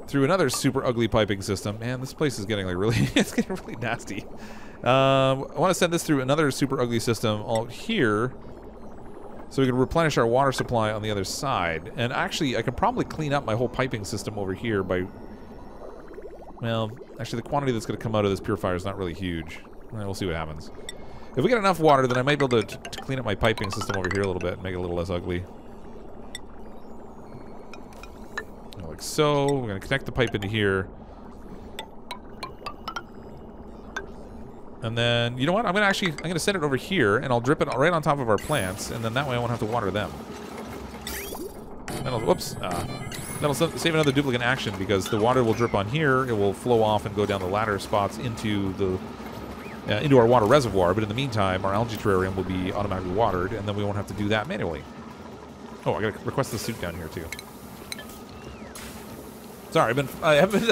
through another super ugly piping system. Man, this place is getting like really, it's getting really nasty. I want to send this through another super ugly system out here, so we can replenish our water supply on the other side. And actually, I can probably clean up my whole piping system over here by... Well, actually, the quantity that's going to come out of this purifier is not really huge. We'll see what happens. If we get enough water, then I might be able to clean up my piping system over here a little bit and make it a little less ugly. Like so. We're going to connect the pipe into here. And then, you know what? I'm going to send it over here, and I'll drip it right on top of our plants, and then that way I won't have to water them. That'll, whoops. That'll save another duplicate action, because the water will drip on here, it will flow off and go down the ladder spots into into our water reservoir. But in the meantime, our algae terrarium will be automatically watered, and then we won't have to do that manually. Oh, I gotta request the suit down here too. Sorry, I haven't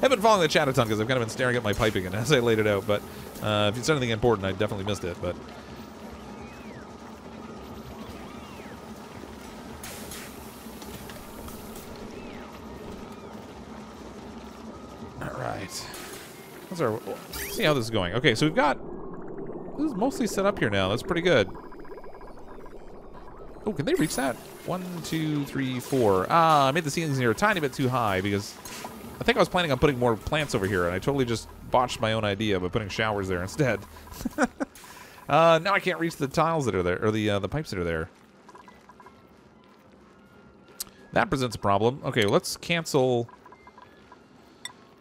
been following the chat a ton because I've kind of been staring at my piping and as I laid it out. But if it's anything important, I definitely missed it. But all right, let's see how this is going. Okay, so this is mostly set up here now. That's pretty good. Oh, can they reach that? 1, 2, 3, 4. Ah, I made the ceilings here a tiny bit too high because I think I was planning on putting more plants over here, and I totally just botched my own idea by putting showers there instead. Now I can't reach the tiles that are there, or the pipes that are there. That presents a problem. Okay, let's cancel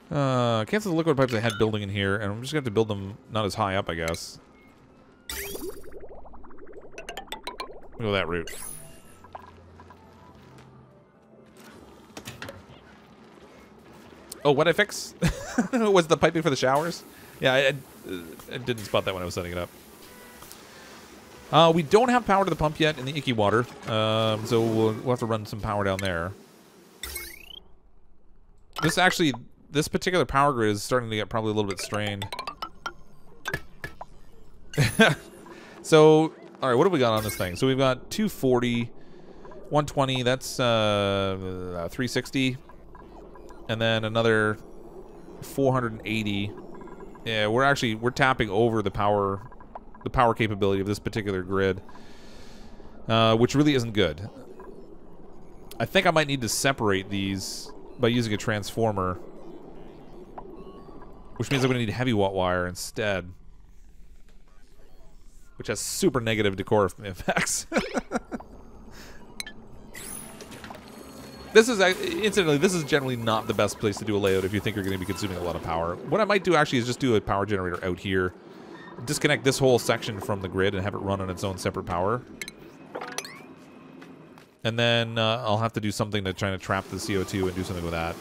the liquid pipes I had building in here, and I'm just going to have to build them not as high up, I guess. Go that route. Oh, what I fix? Was the piping for the showers? Yeah, I didn't spot that when I was setting it up. We don't have power to the pump yet in the icky water, so we'll have to run some power down there. This particular power grid is starting to get probably a little bit strained. So, all right, what have we got on this thing? So we've got 240, 120. That's 360. And then another 480. Yeah, we're tapping over the power capability of this particular grid, which really isn't good. I think I might need to separate these by using a transformer, which means I'm going to need heavy watt wire instead, which has super negative decor effects. Incidentally, this is generally not the best place to do a layout if you think you're going to be consuming a lot of power. What I might do actually is just do a power generator out here, disconnect this whole section from the grid and have it run on its own separate power. And then I'll have to do something to try to trap the CO2 and do something with that.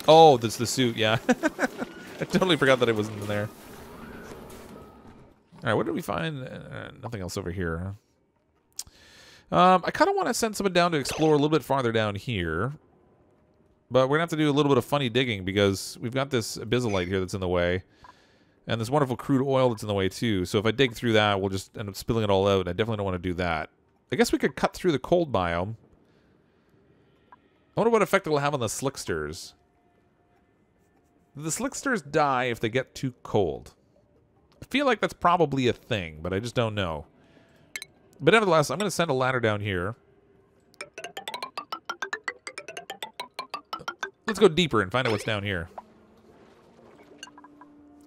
Oh, that's the suit, yeah. I totally forgot that it wasn't in there. All right, what did we find? Nothing else over here. I kind of want to send someone down to explore a little bit farther down here. But we're going to have to do a little bit of funny digging because we've got this abyssalite here that's in the way. And this wonderful crude oil that's in the way too. So if I dig through that, we'll just end up spilling it all out. And I definitely don't want to do that. I guess we could cut through the cold biome. I wonder what effect it'll have on the slicksters. The slicksters die if they get too cold. I feel like that's probably a thing, but I just don't know. But nevertheless, I'm going to send a ladder down here. Let's go deeper and find out what's down here.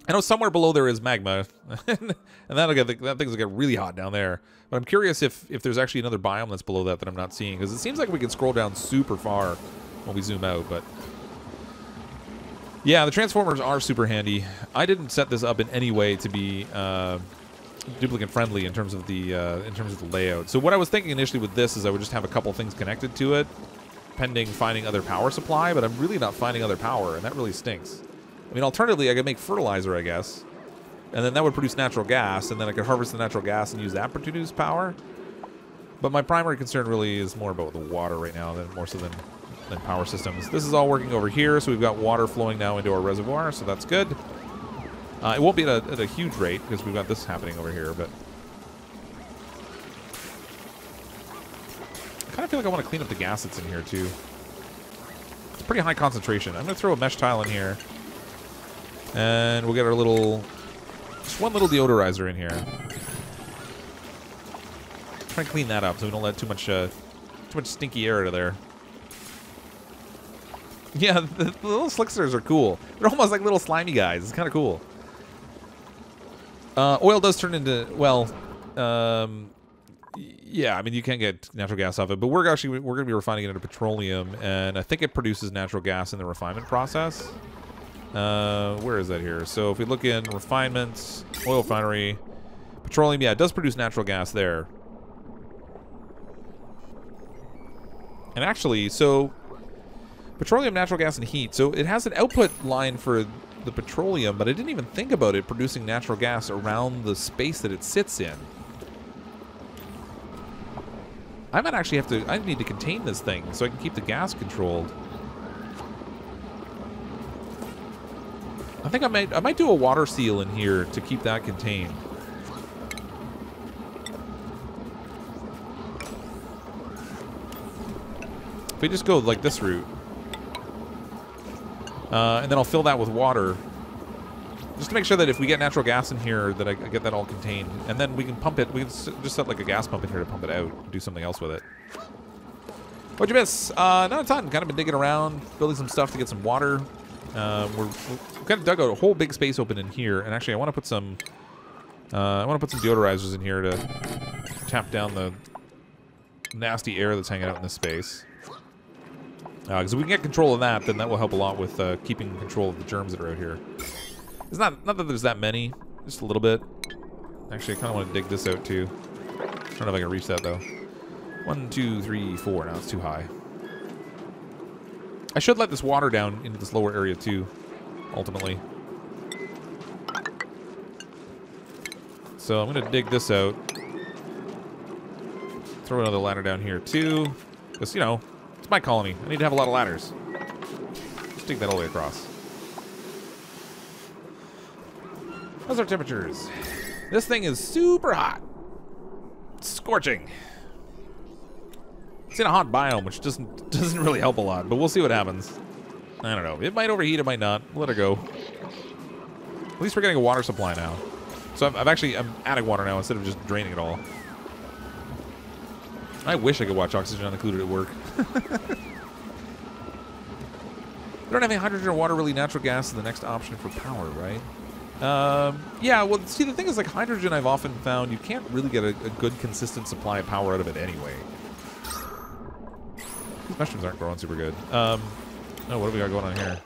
I know somewhere below there is magma, and that thing's get really hot down there. But I'm curious if there's actually another biome that's below that I'm not seeing, because it seems like we can scroll down super far when we zoom out. But yeah, the transformers are super handy. I didn't set this up in any way to be duplicate friendly in terms of the layout. So what I was thinking initially with this is I would just have a couple things connected to it, pending finding other power supply. But I'm really not finding other power, and that really stinks. I mean, alternatively, I could make fertilizer, I guess, and then that would produce natural gas, and then I could harvest the natural gas and use that to produce power. But my primary concern really is more about the water right now, more so than power systems. This is all working over here, so we've got water flowing now into our reservoir, so that's good. It won't be at a huge rate because we've got this happening over here, but I kind of feel like I want to clean up the gas that's in here too. It's pretty high concentration. I'm going to throw a mesh tile in here. And we'll get our just one little deodorizer in here. Try and clean that up so we don't let too much stinky air out of there. Yeah, the little slicksters are cool. They're almost like little slimy guys. It's kind of cool. Oil does turn into, well, yeah, I mean, you can get natural gas off it, but we're going to be refining it into petroleum, and I think it produces natural gas in the refinement process. Where is that here? So if we look in refinements, oil refinery, petroleum, yeah, it does produce natural gas there. And actually, so Petroleum, natural gas, and heat. So it has an output line for the petroleum, but I didn't even think about it producing natural gas around the space that it sits in. I might actually have to... I need to contain this thing so I can keep the gas controlled. I think I might do a water seal in here to keep that contained. If we just go like this route, and then I'll fill that with water, just to make sure that if we get natural gas in here, that I get that all contained, and then we can pump it. We can just set like a gas pump in here to pump it out, and do something else with it. What'd you miss? Not a ton. Kind of been digging around, building some stuff to get some water. We've kind of dug out a whole big space open in here, and actually I want to put some deodorizers in here to tap down the nasty air that's hanging out in this space. Because if we can get control of that, then that will help a lot with keeping control of the germs that are out here. It's not that there's that many, just a little bit. Actually, I kind of want to dig this out too. I don't know if I can reach that though. 1, 2, 3, 4. Now it's too high. I should let this water down into this lower area too, ultimately. So I'm going to dig this out. Throw another ladder down here too. Because, you know, it's my colony. I need to have a lot of ladders. Just dig that all the way across. How's our temperatures? This thing is super hot. It's scorching. It's in a hot biome, which doesn't really help a lot, but we'll see what happens. I don't know. It might overheat, it might not. Let it go. At least we're getting a water supply now. So I'm adding water now instead of just draining it all. I wish I could watch Oxygen Included at work. We don't have any hydrogen or water, really. Natural gas is the next option for power, right? Yeah, well, see, the thing is, like, hydrogen I've often found you can't really get a good, consistent supply of power out of it anyway. These mushrooms aren't growing super good. Oh, what do we got going on here?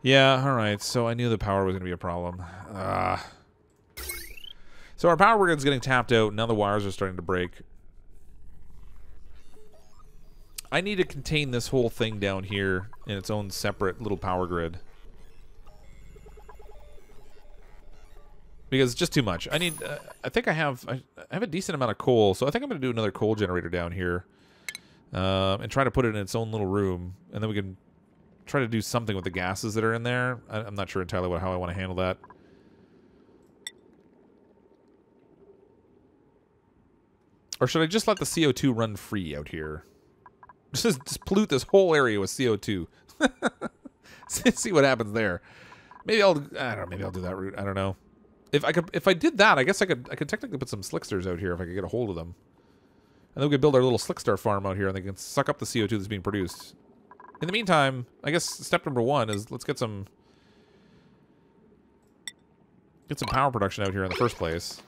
Yeah, alright, so I knew the power was going to be a problem. So our power grid's getting tapped out, now the wires are starting to break. I need to contain this whole thing down here in its own separate little power grid. Because it's just too much. I need, I think I have a decent amount of coal, so I think I'm going to do another coal generator down here. And try to put it in its own little room, and then we can try to do something with the gases that are in there. I'm not sure entirely how I want to handle that. Or should I just let the CO2 run free out here? Just pollute this whole area with CO2. See what happens there. Maybe I don't know, maybe I'll do that route. I don't know. If I did that, I guess I could technically put some slicksters out here if I could get a hold of them. And then we could build our little slickstar farm out here, and they can suck up the CO2 that's being produced. In the meantime, I guess step number 1 is let's get some power production out here in the first place.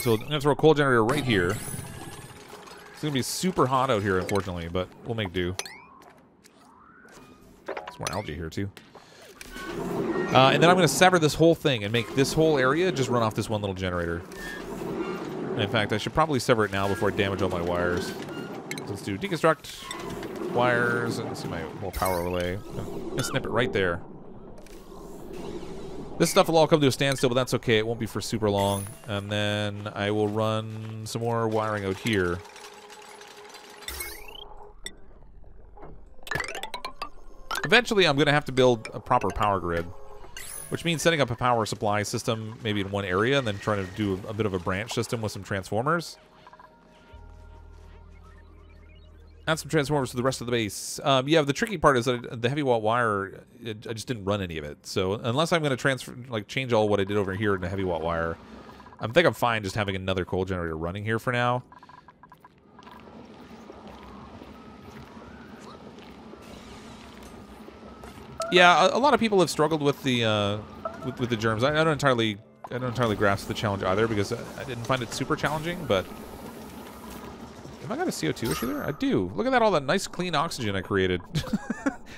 So I'm gonna throw a coal generator right here. It's gonna be super hot out here, unfortunately, but we'll make do. There's more algae here too. And then I'm gonna sever this whole thing and make this whole area just run off this one little generator. And in fact, I should probably sever it now before I damage all my wires. So let's do deconstruct wires, and let's see my little power relay. I'm gonna snip it right there. This stuff will all come to a standstill, but that's okay. It won't be for super long. And then I will run some more wiring out here. Eventually, I'm going to have to build a proper power grid, which means setting up a power supply system maybe in one area and then trying to do a bit of a branch system with some transformers. Add some transformers to the rest of the base. Yeah, the tricky part is that the heavy watt wire, I just didn't run any of it. So unless I'm going to change all what I did over here into heavy watt wire, I think I'm fine just having another coal generator running here for now. Yeah, a lot of people have struggled with the with the germs. I don't entirely grasp the challenge either because I didn't find it super challenging, but. Have I got a CO2 issue there? I do. Look at that, all that nice clean oxygen I created.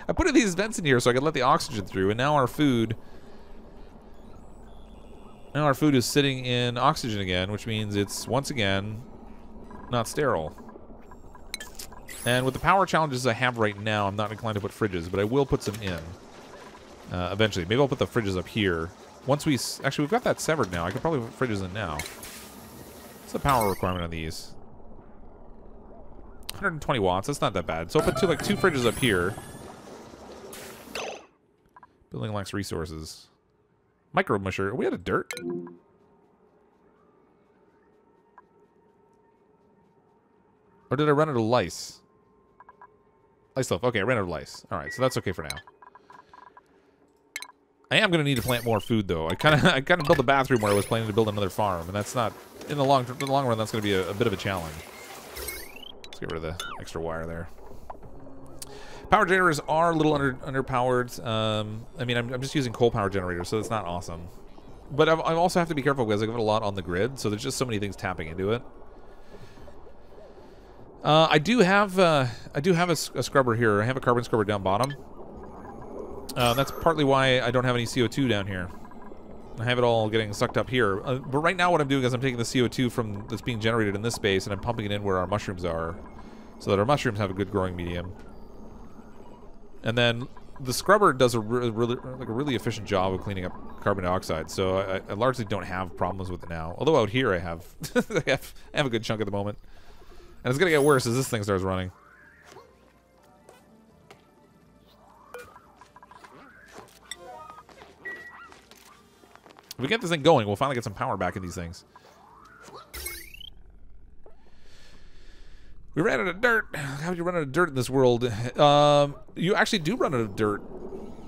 I put these vents in here so I could let the oxygen through, and now our food is sitting in oxygen again, which means it's once again not sterile. And with the power challenges I have right now, I'm not inclined to put fridges, but I will put some in. Eventually. Maybe I'll put the fridges up here. Once we... Actually, we've got that severed now. I could probably put fridges in now. What's the power requirement on these? 120 watts. That's not that bad. So I'll put two fridges up here. Building lacks resources. Micro musher. Are we out of dirt? Or did I run out of lice? Lice loaf. Okay, I ran out of lice. Alright, so that's okay for now. I am going to need to plant more food, though. I kind of built a bathroom where I was planning to build another farm, and that's not... In the long run, that's going to be a bit of a challenge. Let's get rid of the extra wire there. Power generators are a little underpowered. I mean, I'm just using coal power generators, so it's not awesome. But I also have to be careful because I have a lot on the grid, so there's just so many things tapping into it. I do have a scrubber here. I have a carbon scrubber down bottom. That's partly why I don't have any CO2 down here. I have it all getting sucked up here. But right now what I'm doing is I'm taking the CO2 that's being generated in this space and I'm pumping it in where our mushrooms are so that our mushrooms have a good growing medium. And then the scrubber does a really efficient job of cleaning up carbon dioxide, so I largely don't have problems with it now. Although out here I have I have a good chunk at the moment. And it's going to get worse as this thing starts running. If we get this thing going, we'll finally get some power back in these things. We ran out of dirt. How would you run out of dirt in this world? You actually do run out of dirt.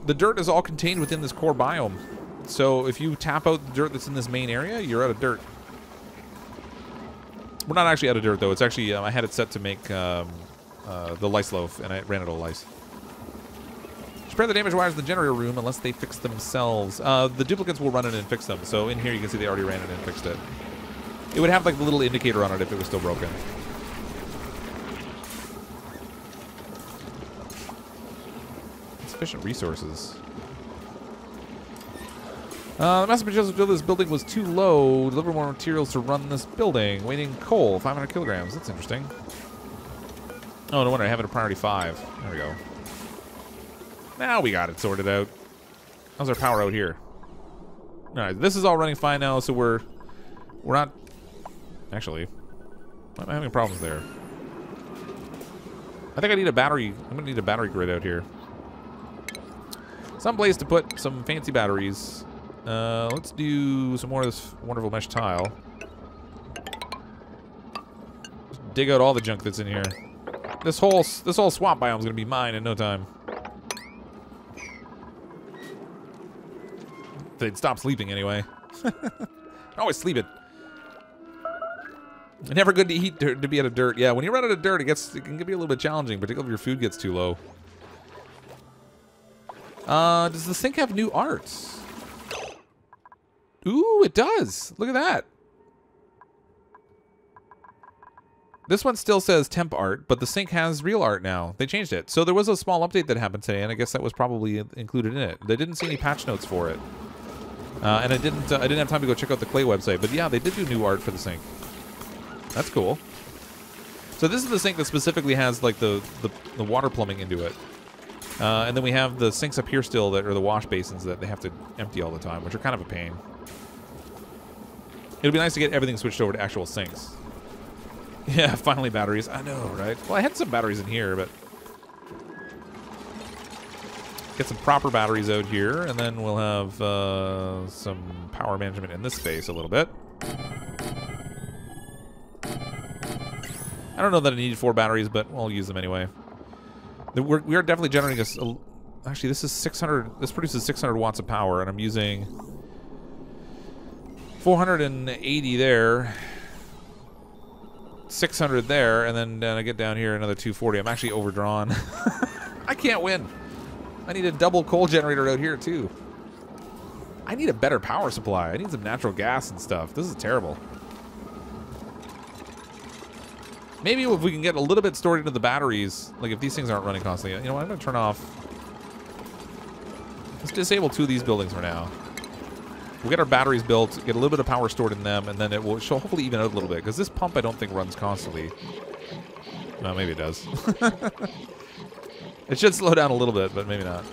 The dirt is all contained within this core biome. So if you tap out the dirt that's in this main area, you're out of dirt. We're not actually out of dirt, though. It's actually, I had it set to make the lice loaf, and I ran out of lice. Repair the damaged wires in the generator room unless they fix themselves. The duplicates will run in and fix them. So in here you can see they already ran in and fixed it. It would have like the little indicator on it if it was still broken. Insufficient resources. The massive materials to build this building was too low. Deliver more materials to run this building. Waiting coal, 500 kilograms. That's interesting. Oh, no wonder I have it at priority 5. There we go. Now we got it sorted out. How's our power out here? Alright, this is all running fine now, so we're not... Actually, I'm having problems there. I think I need a battery. I'm going to need a battery grid out here. Some place to put some fancy batteries. Let's do some more of this wonderful mesh tile. Just dig out all the junk that's in here. This whole swamp biome is going to be mine in no time. They'd stop sleeping anyway. Always sleeping. Never good to eat to be out of dirt. Yeah, when you run out of dirt, it can be a little bit challenging, particularly if your food gets too low. Does the sink have new arts? Ooh, it does. Look at that. This one still says temp art, but the sink has real art now. They changed it. So there was a small update that happened today, and I guess that was probably included in it. They didn't see any patch notes for it. And I didn't have time to go check out the Clay website, but yeah, they did do new art for the sink. That's cool. So this is the sink that specifically has like the water plumbing into it. And then we have the sinks up here still that are the wash basins that they have to empty all the time, which are kind of a pain. It'll be nice to get everything switched over to actual sinks. Yeah, finally batteries. I know, right? Well, I had some batteries in here, but... Get some proper batteries out here, and then we'll have some power management in this space a little bit. I don't know that I needed 4 batteries, but I'll use them anyway. We are definitely generating actually, this is 600. This produces 600 watts of power, and I'm using 480 there, 600 there, and then I get down here another 240. I'm actually overdrawn. I can't win. I need a double coal generator out here too. I need a better power supply. I need some natural gas and stuff. This is terrible. Maybe if we can get a little bit stored into the batteries, like if these things aren't running constantly. You know what, I'm going to turn off... Let's disable 2 of these buildings for now. We'll get our batteries built, get a little bit of power stored in them, and then it will hopefully even out a little bit. Because this pump I don't think runs constantly. Well, maybe it does. It should slow down a little bit, but maybe not.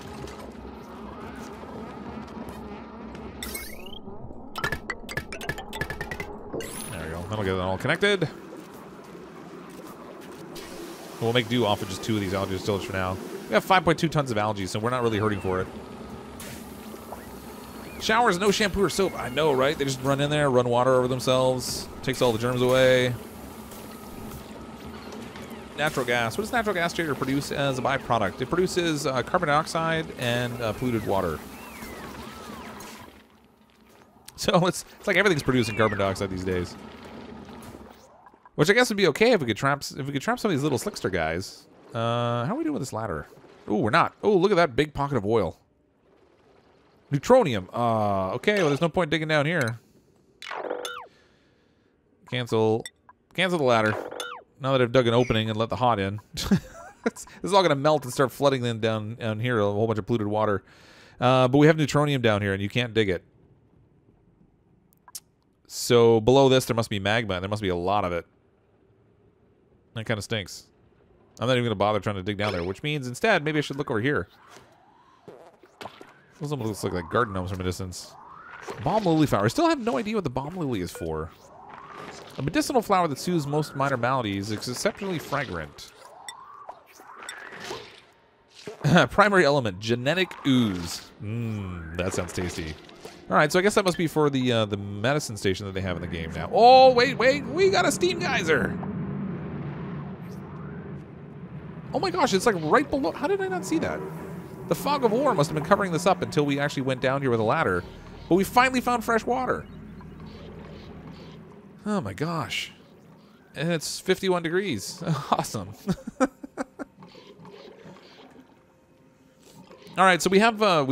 There we go. That'll get it all connected. We'll make do off of just 2 of these algae distillers for now. We have 5.2 tons of algae, so we're not really hurting for it. Showers, no shampoo or soap. I know, right? They just run in there, run water over themselves. Takes all the germs away. Natural gas. What does natural gas generator produce as a byproduct? It produces carbon dioxide and polluted water. So it's like everything's producing carbon dioxide these days. Which I guess would be okay if we could trap some of these little slickster guys. How are we doing with this ladder? Oh, we're not. Oh, look at that big pocket of oil. Neutronium. Okay, well, there's no point digging down here. Cancel the ladder. Now that I've dug an opening and let the hot in. This is all going to melt and start flooding then down here, a whole bunch of polluted water. But we have neutronium down here, and you can't dig it. So below this, there must be magma, and there must be a lot of it. That kind of stinks. I'm not even going to bother trying to dig down there, which means instead, maybe I should look over here. Those almost look like garden gnomes from a distance. Balm lily flower. I still have no idea what the balm lily is for. A medicinal flower that soothes most minor maladies. It's exceptionally fragrant. Primary element, genetic ooze. That sounds tasty. All right, so I guess that must be for the medicine station that they have in the game now. Oh, wait, we got a steam geyser. Oh my gosh, it's like right below. How did I not see that? The fog of war must have been covering this up until we actually went down here with a ladder. But we finally found fresh water. Oh my gosh. And it's 51 degrees. Awesome. All right, so we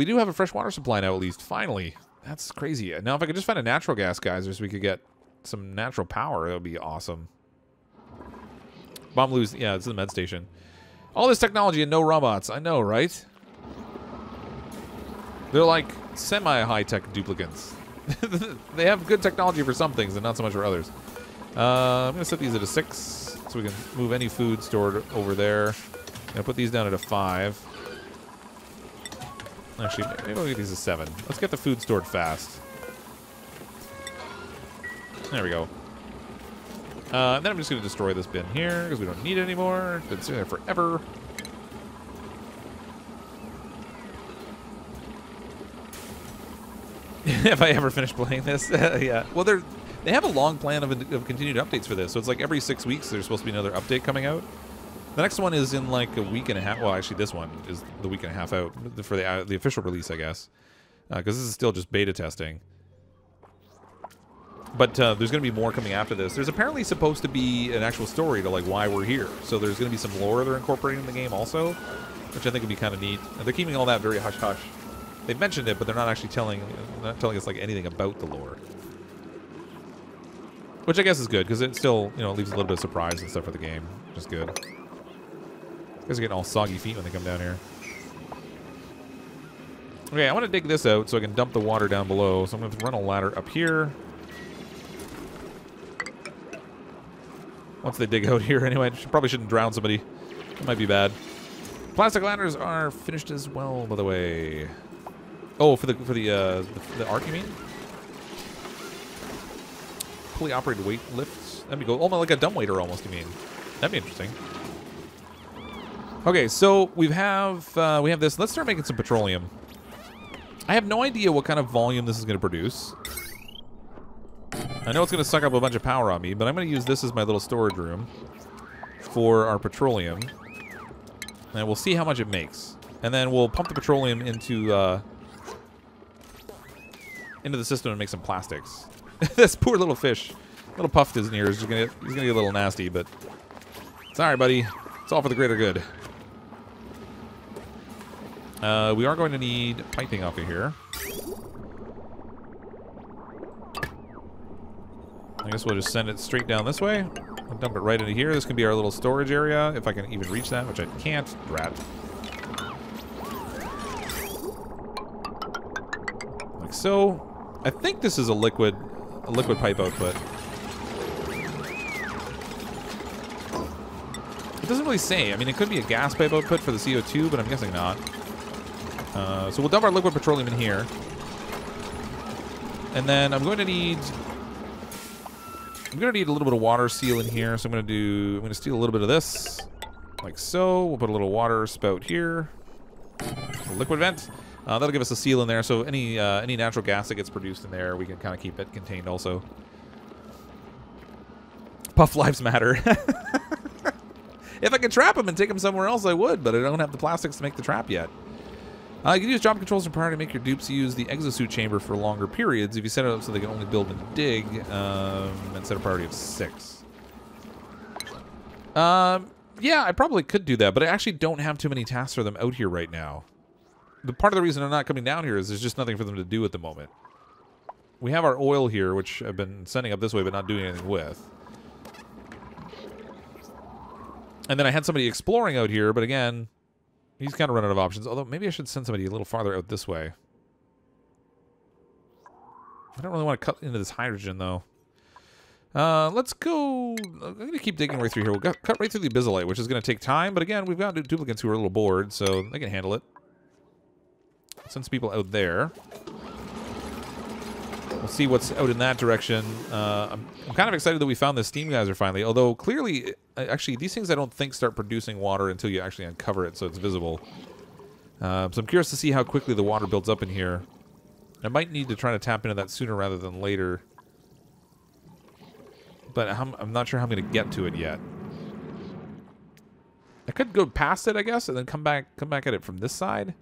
do have a fresh water supply now, at least. Finally. That's crazy. Now, if I could just find a natural gas geyser so we could get some natural power, that would be awesome. Bomb lose. Yeah, it's in the med station. All this technology and no robots. I know, right? They're like semi-high-tech duplicants. They have good technology for some things and not so much for others. I'm going to set these at a 6 so we can move any food stored over there. I'm going to put these down at a 5. Actually, maybe we'll get these at 7. Let's get the food stored fast. There we go. And then I'm just going to destroy this bin here because we don't need it anymore. It's been sitting there forever. If I ever finish playing this, yeah. Well, they have a long plan of continued updates for this. So it's like every 6 weeks there's supposed to be another update coming out. The next one is in like a week and a half. Well, actually, this one is the week and a half out for the official release, I guess, because this is still just beta testing. But there's going to be more coming after this. There's apparently supposed to be an actual story to like why we're here. So there's going to be some lore they're incorporating in the game also, which I think would be kind of neat. And they're keeping all that very hush hush. They've mentioned it, but they're not actually telling us like anything about the lore. Which I guess is good because it still leaves a little bit of surprise and stuff for the game, which is good. Guys are getting all soggy feet when they come down here. Okay, I want to dig this out so I can dump the water down below. So I'm going to run a ladder up here. Once they dig out here, anyway, probably shouldn't drown somebody. It might be bad. Plastic ladders are finished as well, by the way. Oh, for the arc, you mean? Fully operated weight lifts. That'd be cool. Oh, like a dumbwaiter almost. You mean? That'd be interesting. Okay, so we have this. Let's start making some petroleum. I have no idea what kind of volume this is going to produce. I know it's going to suck up a bunch of power on me, but I'm going to use this as my little storage room for our petroleum. And we'll see how much it makes. And then we'll pump the petroleum into the system and make some plastics. This poor little fish, little puffed his ears. He's gonna get a little nasty, but sorry, buddy. It's all for the greater good. We are going to need piping off of here. I guess we'll just send it straight down this way. We'll dump it right into here. This can be our little storage area, if I can even reach that, which I can't. Rat. Like so. I think this is a liquid pipe output. It doesn't really say. I mean, it could be a gas pipe output for the CO2, but I'm guessing not. So we'll dump our liquid petroleum in here. And then I'm going to need a little bit of water seal in here. So I'm going to steal a little bit of this, like so. We'll put a little water spout here, a liquid vent. That'll give us a seal in there. So any natural gas that gets produced in there, we can kind of keep it contained also. Puff lives matter. If I could trap them and take them somewhere else, I would, but I don't have the plastics to make the trap yet. You can use job controls and prior to make your dupes use the exosuit chamber for longer periods if you set it up so they can only build and dig, and set a priority of 6. Yeah, I probably could do that, but I actually don't have too many tasks for them out here right now. The part of the reason I'm not coming down here is there's just nothing for them to do at the moment. We have our oil here, which I've been sending up this way but not doing anything with. And then I had somebody exploring out here, but again, he's kind of run out of options. Although, maybe I should send somebody a little farther out this way. I don't really want to cut into this hydrogen, though. Let's go... I'm going to keep digging right through here. We'll cut right through the abyssite, which is going to take time. But again, we've got duplicates who are a little bored, so they can handle it. Send some people out there. We'll see what's out in that direction. I'm kind of excited that we found this steam geyser finally. Although, clearly... Actually, these things I don't think start producing water until you actually uncover it so it's visible. So I'm curious to see how quickly the water builds up in here. I might need to try to tap into that sooner rather than later. But I'm not sure how I'm going to get to it yet. I could go past it, I guess, and then come back at it from this side.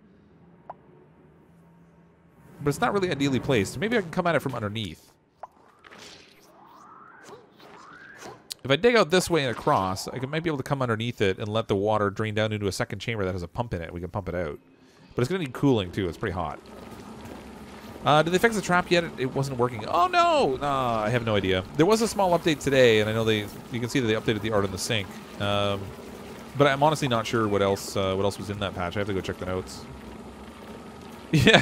But it's not really ideally placed. Maybe I can come at it from underneath. If I dig out this way and across, I might be able to come underneath it and let the water drain down into a second chamber that has a pump in it. We can pump it out. But it's going to need cooling, too. It's pretty hot. Did they fix the trap yet? It wasn't working. Oh, no! I have no idea. There was a small update today, and I know you can see that they updated the art in the sink. But I'm honestly not sure what else was in that patch. I have to go check the notes. Yeah,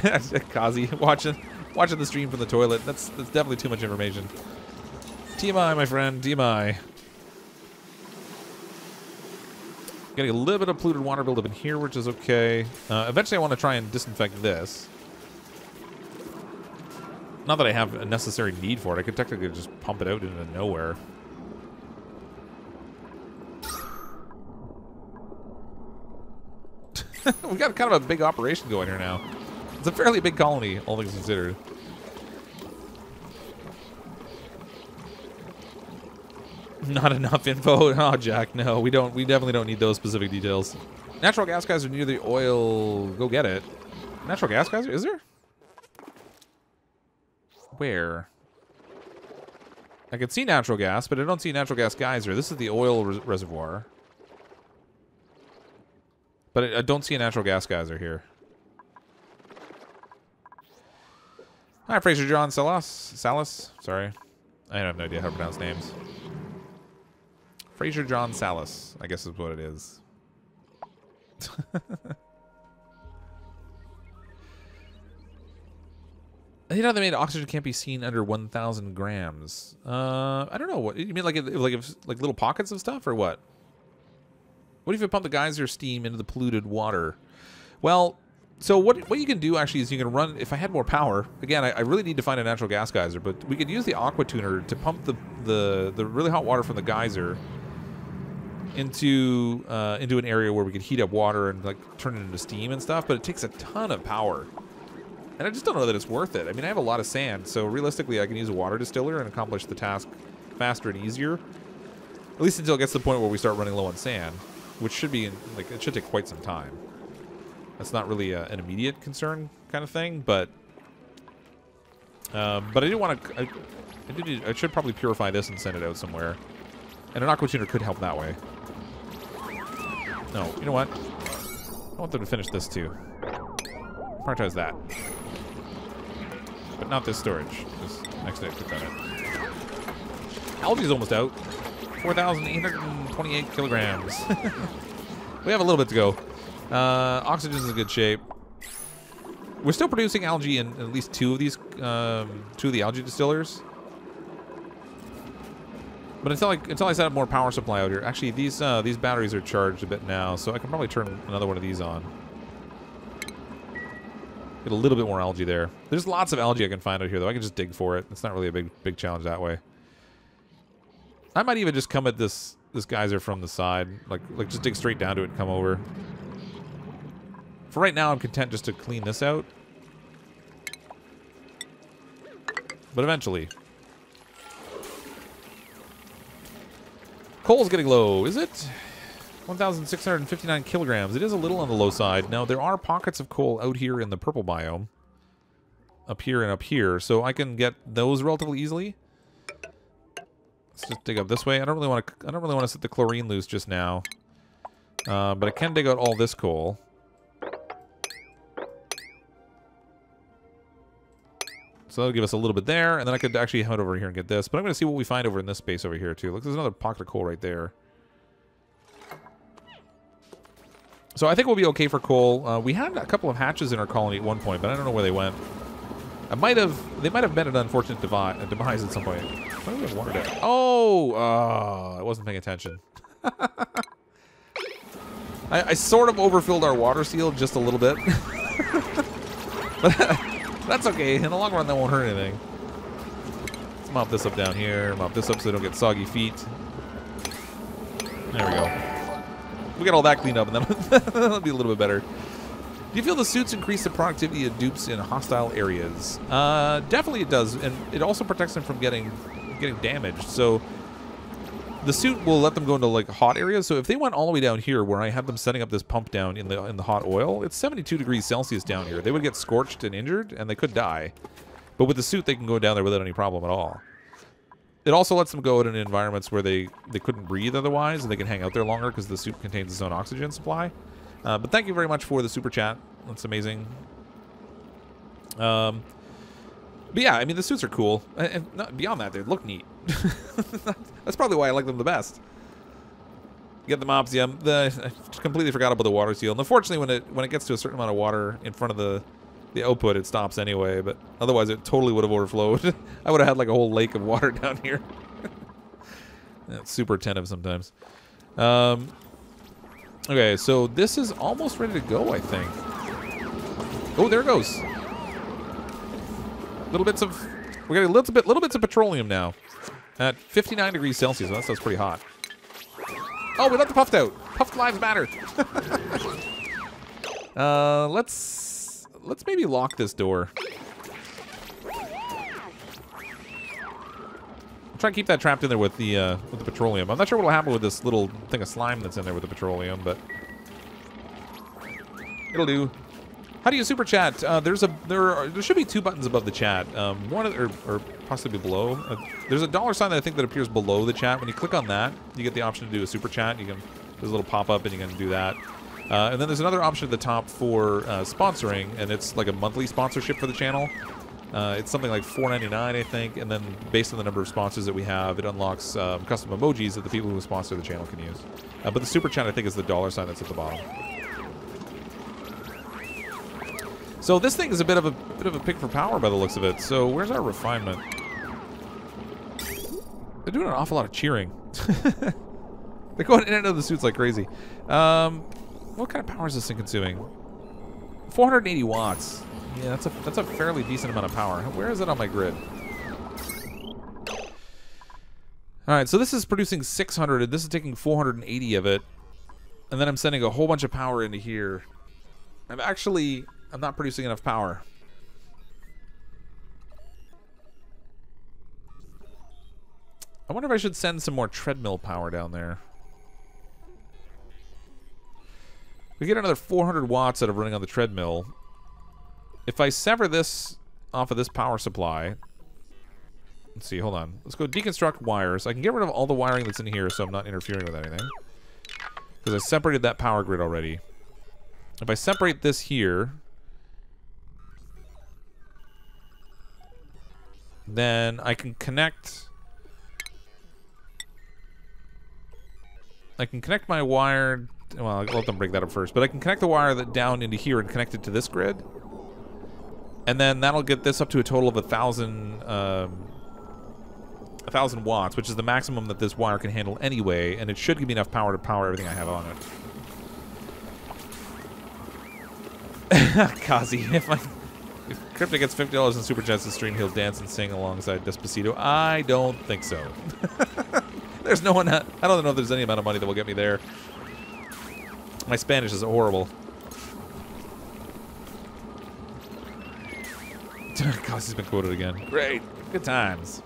Kazi, watching the stream from the toilet. That's definitely too much information. TMI, my friend. TMI. Getting a little bit of polluted water buildup in here, which is okay. Eventually, I want to try and disinfect this. Not that I have a necessary need for it. I could technically just pump it out into nowhere. We've got kind of a big operation going here now. It's a fairly big colony, all things considered. Not enough info. Oh, Jack, no, we don't. We definitely don't need those specific details. Natural gas guys are near the oil. Go get it. Natural gas guys? Is there? Where? I can see natural gas, but I don't see natural gas geyser. This is the oil reservoir. But I don't see a natural gas geyser here. Hi, Fraser John Salas. Sorry. I have no idea how to pronounce names. Fraser John Salas, I guess is what it is. You know, they made oxygen can't be seen under 1,000 grams. I don't know. What you mean, like little pockets of stuff, or what? What if you pump the geyser steam into the polluted water? Well, so what you can do actually is you can run. If I had more power, again, I really need to find a natural gas geyser, but we could use the aqua tuner to pump the really hot water from the geyser into an area where we could heat up water and like turn it into steam and stuff. But it takes a ton of power. And I just don't know that it's worth it. I mean, I have a lot of sand, so realistically, I can use a water distiller and accomplish the task faster and easier. At least until it gets to the point where we start running low on sand, which should be, like, it should take quite some time. That's not really an immediate concern kind of thing, but I do want to. I should probably purify this and send it out somewhere. And an aqua tuner could help that way. No, you know what? I want them to finish this too. Prioritize that. But not this storage. Just next to it, put that in. Algae's almost out. 4,828 kilograms. We have a little bit to go. Oxygen's in good shape. We're still producing algae in at least two of these, two of the algae distillers. But until I set up more power supply out here, actually these batteries are charged a bit now, so I can probably turn another one of these on. Get a little bit more algae there. There's lots of algae I can find out here, though. I can just dig for it. It's not really a big challenge that way. I might even just come at this geyser from the side, like just dig straight down to it and come over. For right now, I'm content just to clean this out. But eventually. Coal's getting low, is it? 1,659 kilograms. It is a little on the low side. Now, there are pockets of coal out here in the purple biome. Up here and up here. So I can get those relatively easily. Let's just dig up this way. I don't really want to set the chlorine loose just now. But I can dig out all this coal. So that'll give us a little bit there, and then I could actually head over here and get this. But I'm going to see what we find over in this space over here, too. Look, there's another pocket of coal right there. So I think we'll be okay for coal. We had a couple of hatches in our colony at one point, but I don't know where they went. They might have met an unfortunate demise at some point. Why do we have water down? Oh, I wasn't paying attention. I sort of overfilled our water seal just a little bit. But that's okay. In the long run, that won't hurt anything. Let's mop this up down here. Mop this up so they don't get soggy feet. There we go. We get all that cleaned up, and then that'll be a little bit better. Do you feel the suits increase the productivity of dupes in hostile areas? Definitely it does, and it also protects them from getting damaged. So the suit will let them go into like hot areas. So if they went all the way down here, where I have them setting up this pump down in the hot oil, it's 72 degrees Celsius down here. They would get scorched and injured, and they could die. But with the suit, they can go down there without any problem at all. It also lets them go in environments where they couldn't breathe otherwise, and they can hang out there longer because the suit contains its own oxygen supply. But thank you very much for the super chat. That's amazing. But yeah, I mean, the suits are cool. And beyond that, they look neat. That's probably why I like them the best. Get the mops, yeah. I completely forgot about the water seal. And unfortunately, when it gets to a certain amount of water in front of the output, it stops anyway. But otherwise, it totally would have overflowed. I would have had like a whole lake of water down here. That's super attentive sometimes. Okay, so this is almost ready to go, I think. Oh, there it goes. Little bits of... We're getting little bits of petroleum now. At 59 degrees Celsius. Well, that's pretty hot. Oh, we let the puffed out. Puffed lives matter. Let's maybe lock this door. I'll try and keep that trapped in there with the petroleum. I'm not sure what'll happen with this little thing of slime that's in there with the petroleum, but it'll do. How do you super chat? There should be two buttons above the chat. One or possibly below. There's a $sign that I think that appears below the chat. When you click on that, you get the option to do a super chat. There's a little pop up, and you can do that. And then there's another option at the top for sponsoring, and it's like a monthly sponsorship for the channel. It's something like $4.99, I think, and then based on the number of sponsors that we have, it unlocks custom emojis that the people who sponsor the channel can use. But the super chat, I think, is the $sign that's at the bottom. So this thing is a bit of a pick for power by the looks of it. So where's our refinement? They're doing an awful lot of cheering. They're going in and out of the suits like crazy. What kind of power is this thing consuming? 480 watts. Yeah, that's a fairly decent amount of power. Where is it on my grid? All right, so this is producing 600, and this is taking 480 of it, and then I'm sending a whole bunch of power into here. I'm not producing enough power. I wonder if I should send some more treadmill power down there. We get another 400 watts out of running on the treadmill. If I sever this off of this power supply... Let's see, hold on. Let's go deconstruct wires. I can get rid of all the wiring that's in here so I'm not interfering with anything. Because I separated that power grid already. If I separate this here... then I can connect... my wire... Well, I'll let them break that up first. But I can connect the wire down into here and connect it to this grid. And then that'll get this up to a total of 1,000 watts, which is the maximum that this wire can handle anyway, and it should give me enough power to power everything I have on it. Kazi, if Cryptic gets $50 in Super Chats to stream, he'll dance and sing alongside Despacito. I don't think so. There's no one... I don't know if there's any amount of money that will get me there. My Spanish is horrible. Kazi's been quoted again. Great. Good times.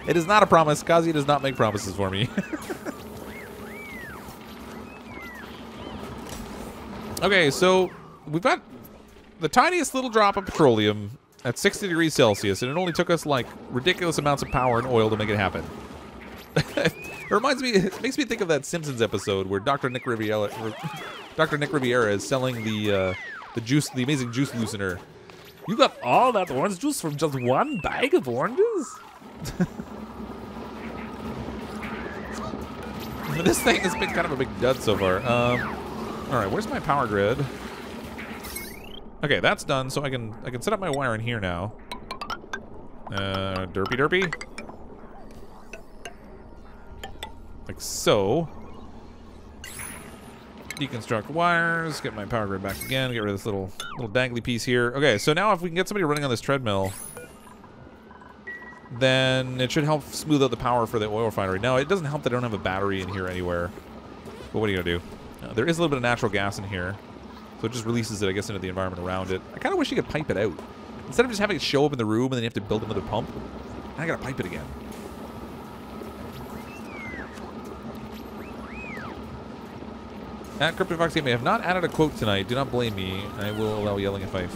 It is not a promise. Kazi does not make promises for me. Okay, so we've got the tiniest little drop of petroleum at 60 degrees Celsius, and it only took us like ridiculous amounts of power and oil to make it happen. It reminds me, it makes me think of that Simpsons episode where Dr. Nick Riviera is selling the juice, the amazing juice loosener. You got all that orange juice from just one bag of oranges? This thing has been kind of a big dud so far. All right, where's my power grid? Okay, that's done. So I can set up my wire in here now. Derpy. Like so. Deconstruct wires, get my power grid back again, get rid of this little dangly piece here. Okay, so now if we can get somebody running on this treadmill, then it should help smooth out the power for the oil refinery. Now, it doesn't help that I don't have a battery in here anywhere. But what are you gonna do? There is a little bit of natural gas in here, so it just releases it, I guess, into the environment around it. I kind of wish you could pipe it out. Instead of just having it show up in the room and then you have to build another pump, I gotta pipe it again. At CrypticFox Game, I have not added a quote tonight. Do not blame me. I will allow yelling if I...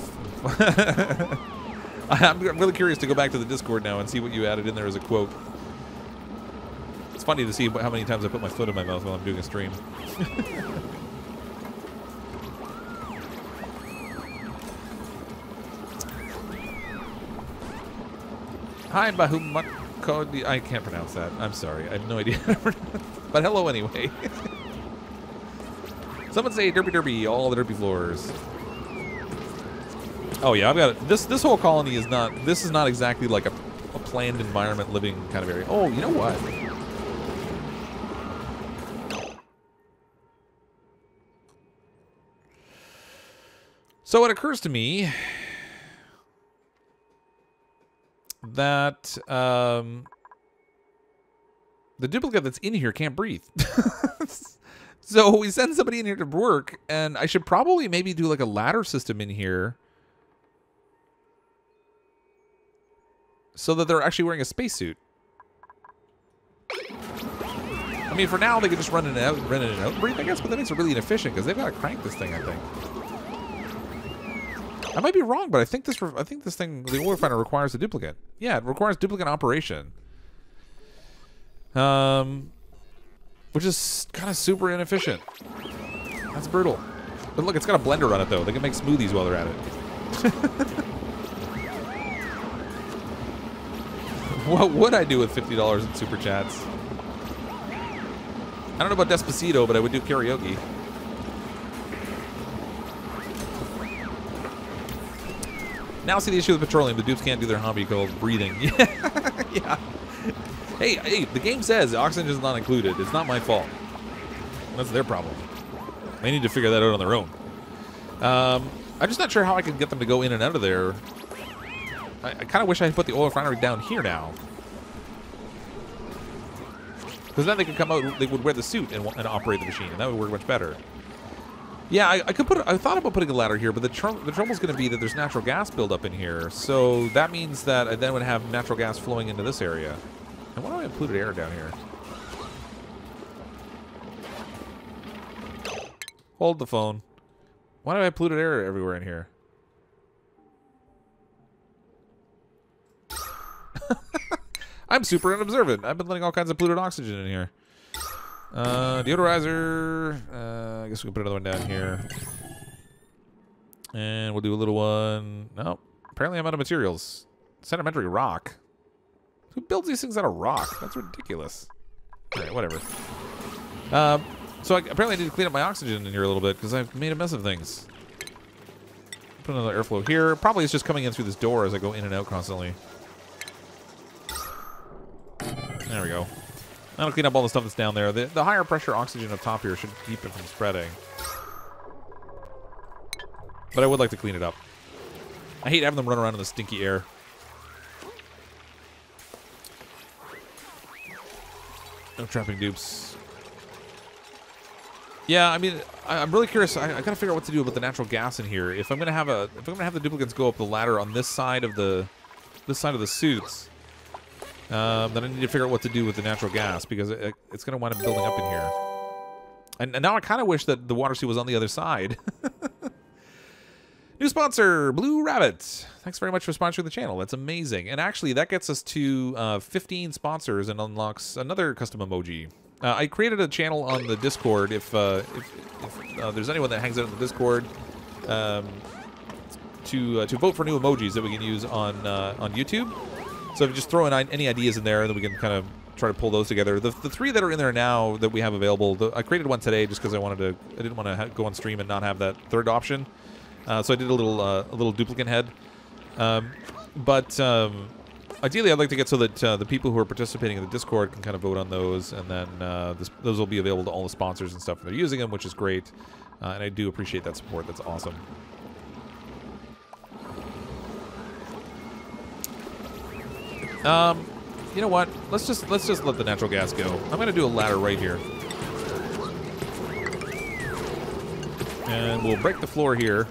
I'm really curious to go back to the Discord now and see what you added in there as a quote. It's funny to see how many times I put my foot in my mouth while I'm doing a stream. Hi, Bahumako. I can't pronounce that. I'm sorry. I have no idea. But hello anyway. Someone say derpy, all the derpy floors. Oh yeah, I've got it. This whole colony is not. This is not exactly like a planned environment living kind of area. Oh, you know what? So it occurs to me that the duplicate that's in here can't breathe. So we send somebody in here to work, and I should probably maybe do like a ladder system in here so that they're actually wearing a spacesuit. I mean, for now, they can just run in and out and breathe, I guess, but that makes it really inefficient because they've got to crank this thing, I think. I might be wrong, but I think this thing, the oil refiner, requires a duplicate. Yeah, it requires duplicate operation. Which is kind of super inefficient. That's brutal. But look, it's got a blender on it, though. They can make smoothies while they're at it. What would I do with $50 in Super Chats? I don't know about Despacito, but I would do karaoke. Now see the issue with petroleum. The dupes can't do their hobby called breathing. Yeah. Hey, the game says oxygen is not included. It's not my fault. That's their problem. They need to figure that out on their own. I'm just not sure how I can get them to go in and out of there. I kind of wish I had put the oil refinery down here now. Because then they could come out, they would wear the suit and operate the machine, and that would work much better. Yeah, I thought about putting a ladder here, but the trouble's going to be that there's natural gas buildup in here. So that means that I then would have natural gas flowing into this area. And why do I have polluted air down here? Hold the phone. Why do I have polluted air everywhere in here? I'm super unobservant. I've been letting all kinds of polluted oxygen in here. Deodorizer. I guess we can put another one down here. And we'll do a little one. No, apparently I'm out of materials. Sedimentary rock. Who builds these things out of rock? That's ridiculous. Alright, whatever. So apparently I need to clean up my oxygen in here a little bit because I've made a mess of things. Put another airflow here. Probably it's just coming in through this door as I go in and out constantly. There we go. That'll clean up all the stuff that's down there. The higher pressure oxygen up top here should keep it from spreading. But I would like to clean it up. I hate having them run around in the stinky air. No trapping dupes. Yeah, I mean, I'm really curious. I gotta figure out what to do about the natural gas in here. If I'm gonna have the duplicates go up the ladder on this side of the suits, then I need to figure out what to do with the natural gas because it's gonna wind up building up in here. And now I kind of wish that the water suit was on the other side. New sponsor, Blue Rabbit. Thanks very much for sponsoring the channel. That's amazing. And actually, that gets us to 15 sponsors and unlocks another custom emoji. I created a channel on the Discord. If there's anyone that hangs out in the Discord, to vote for new emojis that we can use on YouTube. So if you just throw in any ideas in there, then we can kind of try to pull those together. The 3 that are in there now that we have available, I created one today just because I didn't want to go on stream and not have that third option. So I did a little duplicate head. Ideally, I'd like to get so that the people who are participating in the Discord can kind of vote on those, and then those will be available to all the sponsors and stuff, and they're using them, which is great. And I do appreciate that support. That's awesome. You know what? Let's just let the natural gas go. I'm gonna do a ladder right here, and we'll break the floor here.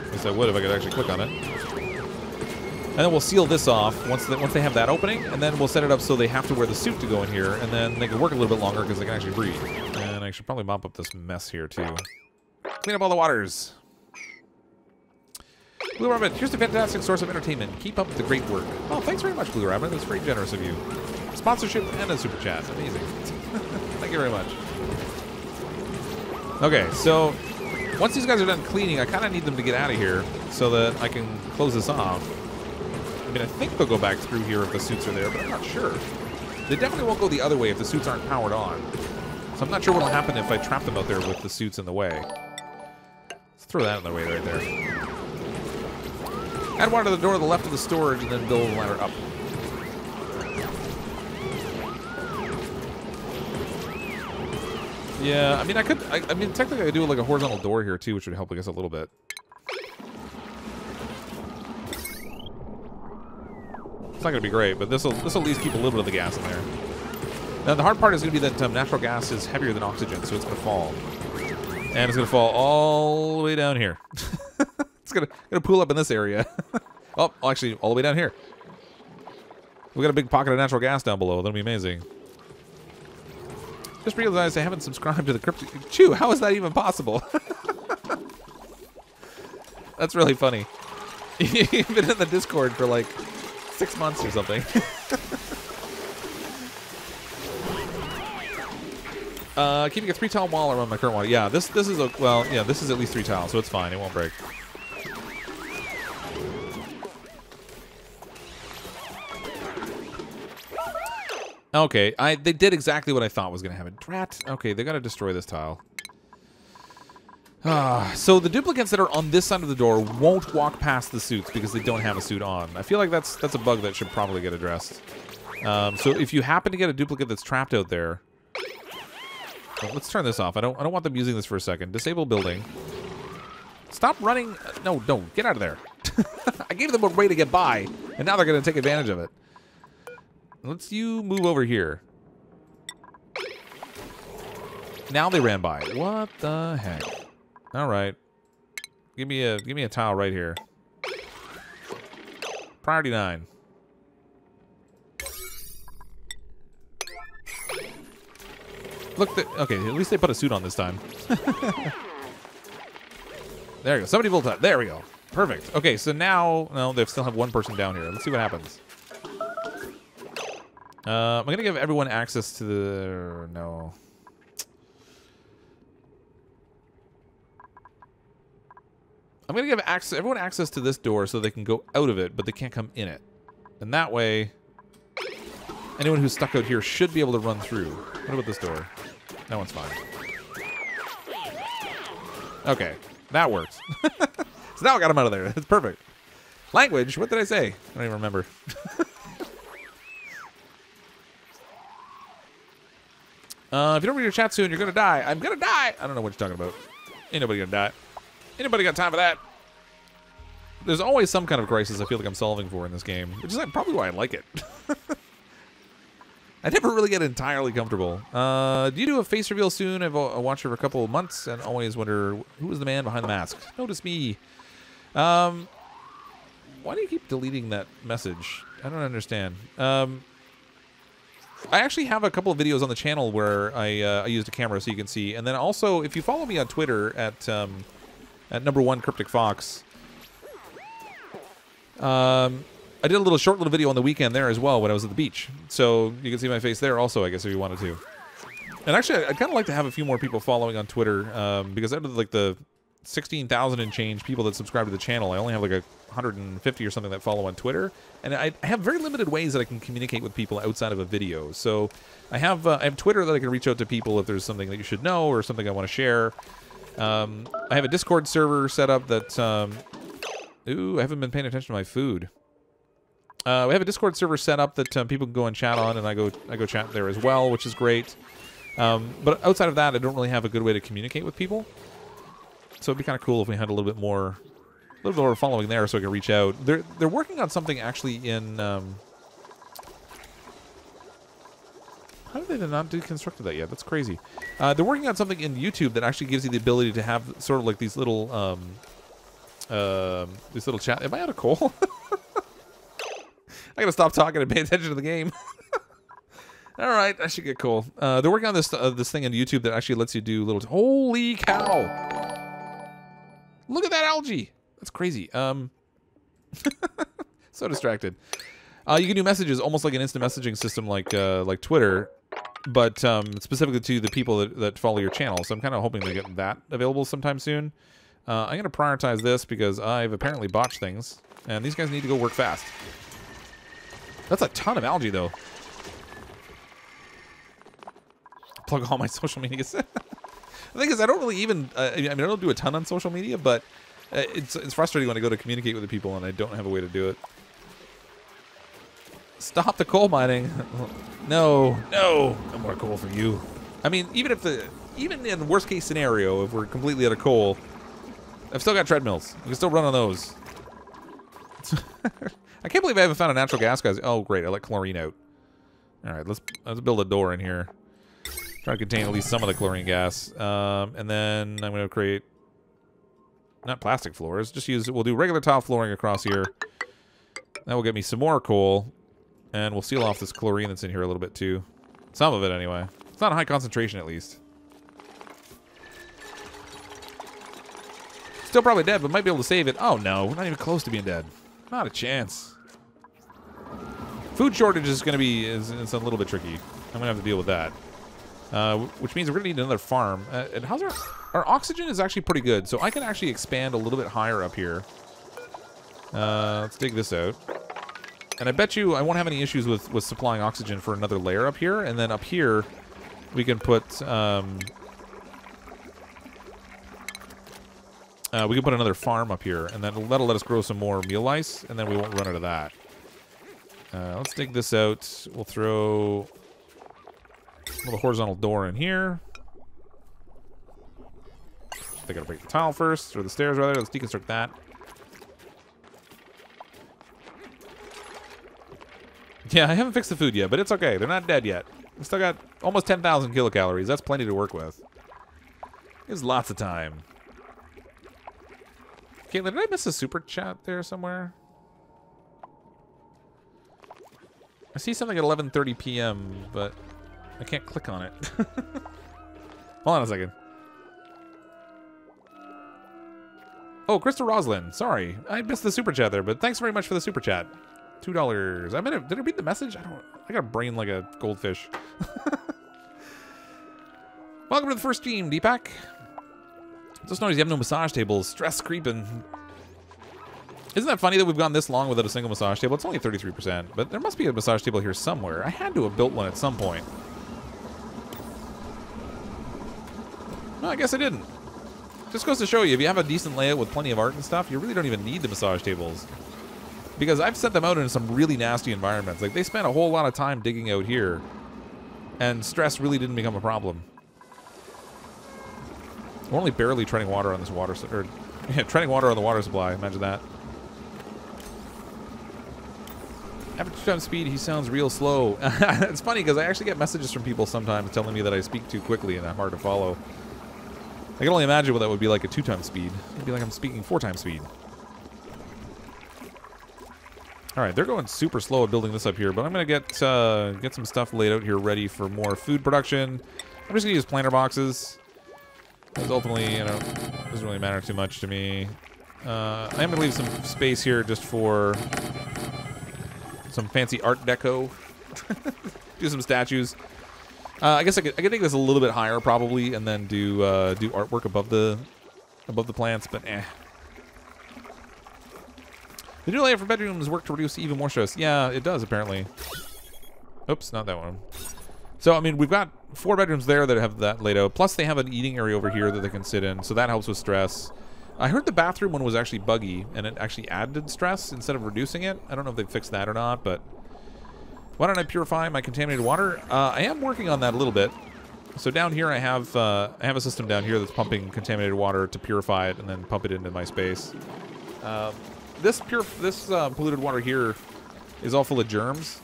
At least I would if I could actually click on it. And then we'll seal this off once they have that opening, and then we'll set it up so they have to wear the suit to go in here, and then they can work a little bit longer because they can actually breathe. And I should probably mop up this mess here too. Clean up all the waters. Blue Rabbit, here's a fantastic source of entertainment. Keep up the great work. Oh, thanks very much, Blue Rabbit. That's very generous of you. Sponsorship and a super chat. Amazing. Thank you very much. Okay, so once these guys are done cleaning, I kind of need them to get out of here so that I can close this off. I mean, I think they'll go back through here if the suits are there, but I'm not sure. They definitely won't go the other way if the suits aren't powered on. So I'm not sure what will happen if I trap them out there with the suits in the way. Let's throw that in the way right there. Add water to the door to the left of the storage and then build the ladder up. Yeah, I mean, I mean, technically I could do like a horizontal door here too, which would help, I guess, a little bit. It's not going to be great, but this will at least keep a little bit of the gas in there. Now, the hard part is going to be that natural gas is heavier than oxygen, so it's going to fall. And it's going to fall all the way down here. It's going to pool up in this area. Oh, actually, all the way down here. We got a big pocket of natural gas down below. That'll be amazing. Just realized I haven't subscribed to the Cryptic... Chew, how is that even possible? That's really funny. You've been in the Discord for like 6 months or something. Keeping a 3 tile wall around my current water. Yeah, this is a... Well, yeah, this is at least 3 tiles, so it's fine. It won't break. Okay, they did exactly what I thought was going to happen. Drat. Okay, they got to destroy this tile. So the duplicates that are on this side of the door won't walk past the suits because they don't have a suit on. I feel like that's a bug that should probably get addressed. So if you happen to get a duplicate that's trapped out there, well, let's turn this off. I don't want them using this for a second. Disable building. Stop running. No, get out of there. I gave them a way to get by, and now they're going to take advantage of it. Let's you move over here. Now they ran by. What the heck? All right. Give me a tile right here. Priority 9. Look, okay, at least they put a suit on this time. There you go. Somebody built that. There we go. Perfect. Okay, so now, no, they still have one person down here. Let's see what happens. I'm going to give everyone access to the... No. I'm going to give everyone access to this door so they can go out of it, but they can't come in it. And that way, anyone who's stuck out here should be able to run through. What about this door? That one's fine. Okay, that works. So now I got him out of there. It's perfect. Language? What did I say? I don't even remember. If you don't read your chat soon, you're gonna die. I'm gonna die! I don't know what you're talking about. Ain't nobody gonna die. Ain't nobody got time for that. There's always some kind of crisis I feel like I'm solving for in this game, which is like probably why I like it. I never really get entirely comfortable. Do you do a face reveal soon? I've watched it for a couple of months and always wonder who is the man behind the mask. Notice me. Why do you keep deleting that message? I don't understand. I actually have a couple of videos on the channel where I used a camera so you can see, and then also if you follow me on Twitter at @1 CrypticFox, I did a short little video on the weekend there as well when I was at the beach, so you can see my face there also, I guess, if you wanted to. And actually, I'd kind of like to have a few more people following on Twitter because out of like the 16,000 and change people that subscribe to the channel, I only have like 150 or something that follow on Twitter, and I have very limited ways that I can communicate with people outside of a video. So I have Twitter that I can reach out to people if there's something that you should know or something I want to share. I have a Discord server set up that ooh, I haven't been paying attention to my food. We have a Discord server set up that people can go and chat on, and I go chat there as well, which is great. But outside of that, I don't really have a good way to communicate with people. So it'd be kind of cool if we had a little bit more following there, so I can reach out. They're working on something actually in. How did they not deconstructed that yet? That's crazy. They're working on something in YouTube that actually gives you the ability to have sort of like these little chat. Am I out of coal? I gotta stop talking and pay attention to the game. All right, I should get coal. They're working on this thing on YouTube that actually lets you do little. Holy cow! Look at that algae. That's crazy. So distracted. You can do messages almost like an instant messaging system, like Twitter, but specifically to the people that follow your channel. So I'm kind of hoping to get that available sometime soon. I'm gonna prioritize this because I've apparently botched things, and these guys need to go work fast. That's a ton of algae, though. Plug all my social media. The thing is, I don't really even. I mean, I don't do a ton on social media, but it's frustrating when I go to communicate with the people and I don't have a way to do it. Stop the coal mining. No, no more coal for you. I mean, even in the worst case scenario, if we're completely out of coal, I've still got treadmills. We can still run on those. I can't believe I haven't found a natural gas geyser. Oh, great. I let chlorine out. All right, let's build a door in here. Try to contain at least some of the chlorine gas. And then I'm going to create, not plastic floors, we'll do regular tile flooring across here. That will get me some more coal. And we'll seal off this chlorine that's in here a little bit too. Some of it anyway. It's not a high concentration at least. Still probably dead, but might be able to save it. Oh no, we're not even close to being dead. Not a chance. Food shortage is going to be it's a little bit tricky. I'm going to have to deal with that. Which means we're going to need another farm. And how's our oxygen is actually pretty good, so I can actually expand a little bit higher up here. Let's dig this out. And I bet you I won't have any issues with supplying oxygen for another layer up here. And then up here, we can put another farm up here, and then that'll let us grow some more meal lice, and then we won't run out of that. Let's dig this out. We'll throw a little horizontal door in here. They gotta break the tile first, or the stairs rather. Let's deconstruct that. Yeah, I haven't fixed the food yet, but it's okay. They're not dead yet. We still got almost 10,000 kilocalories. That's plenty to work with. There's lots of time. Caitlin, did I miss a super chat there somewhere? I see something at 11:30 p.m., but I can't click on it. Hold on a second. Oh, Krista Roslin. Sorry, I missed the super chat there, but thanks very much for the super chat. $2. Did I read the message? I got a brain like a goldfish. Welcome to the first stream, Deepak. Just noticed you have no massage tables. Stress creeping. Isn't that funny that we've gone this long without a single massage table? It's only 33%, but there must be a massage table here somewhere. I had to have built one at some point. No, I guess I didn't. Just goes to show you, if you have a decent layout with plenty of art and stuff, you really don't even need the massage tables. Because I've sent them out in some really nasty environments. Like, they spent a whole lot of time digging out here. And stress really didn't become a problem. We're only barely treading water on this water... treading water on the water supply. Imagine that. After 2 times speed, he sounds real slow. It's funny, because I actually get messages from people sometimes telling me that I speak too quickly and I'm hard to follow. I can only imagine what that would be like at 2 times speed. It'd be like I'm speaking 4 times speed. Alright, they're going super slow at building this up here, but I'm going to get some stuff laid out here ready for more food production. I'm just going to use planter boxes. Because ultimately, you know, it doesn't really matter too much to me. I am going to leave some space here just for some fancy art deco. Do some statues. I guess I could take this a little bit higher probably, and then do artwork above the plants. But the new layout for bedrooms work to reduce even more stress. Yeah, it does apparently. Oops, not that one. So I mean, we've got 4 bedrooms there that have that laid out. Plus, they have an eating area over here that they can sit in, so that helps with stress. I heard the bathroom one was actually buggy, and it actually added stress instead of reducing it. I don't know if they fixed that or not, but why don't I purify my contaminated water? I am working on that a little bit. So down here, I have a system down here that's pumping contaminated water to purify it and then pump it into my space. This polluted water here is all full of germs.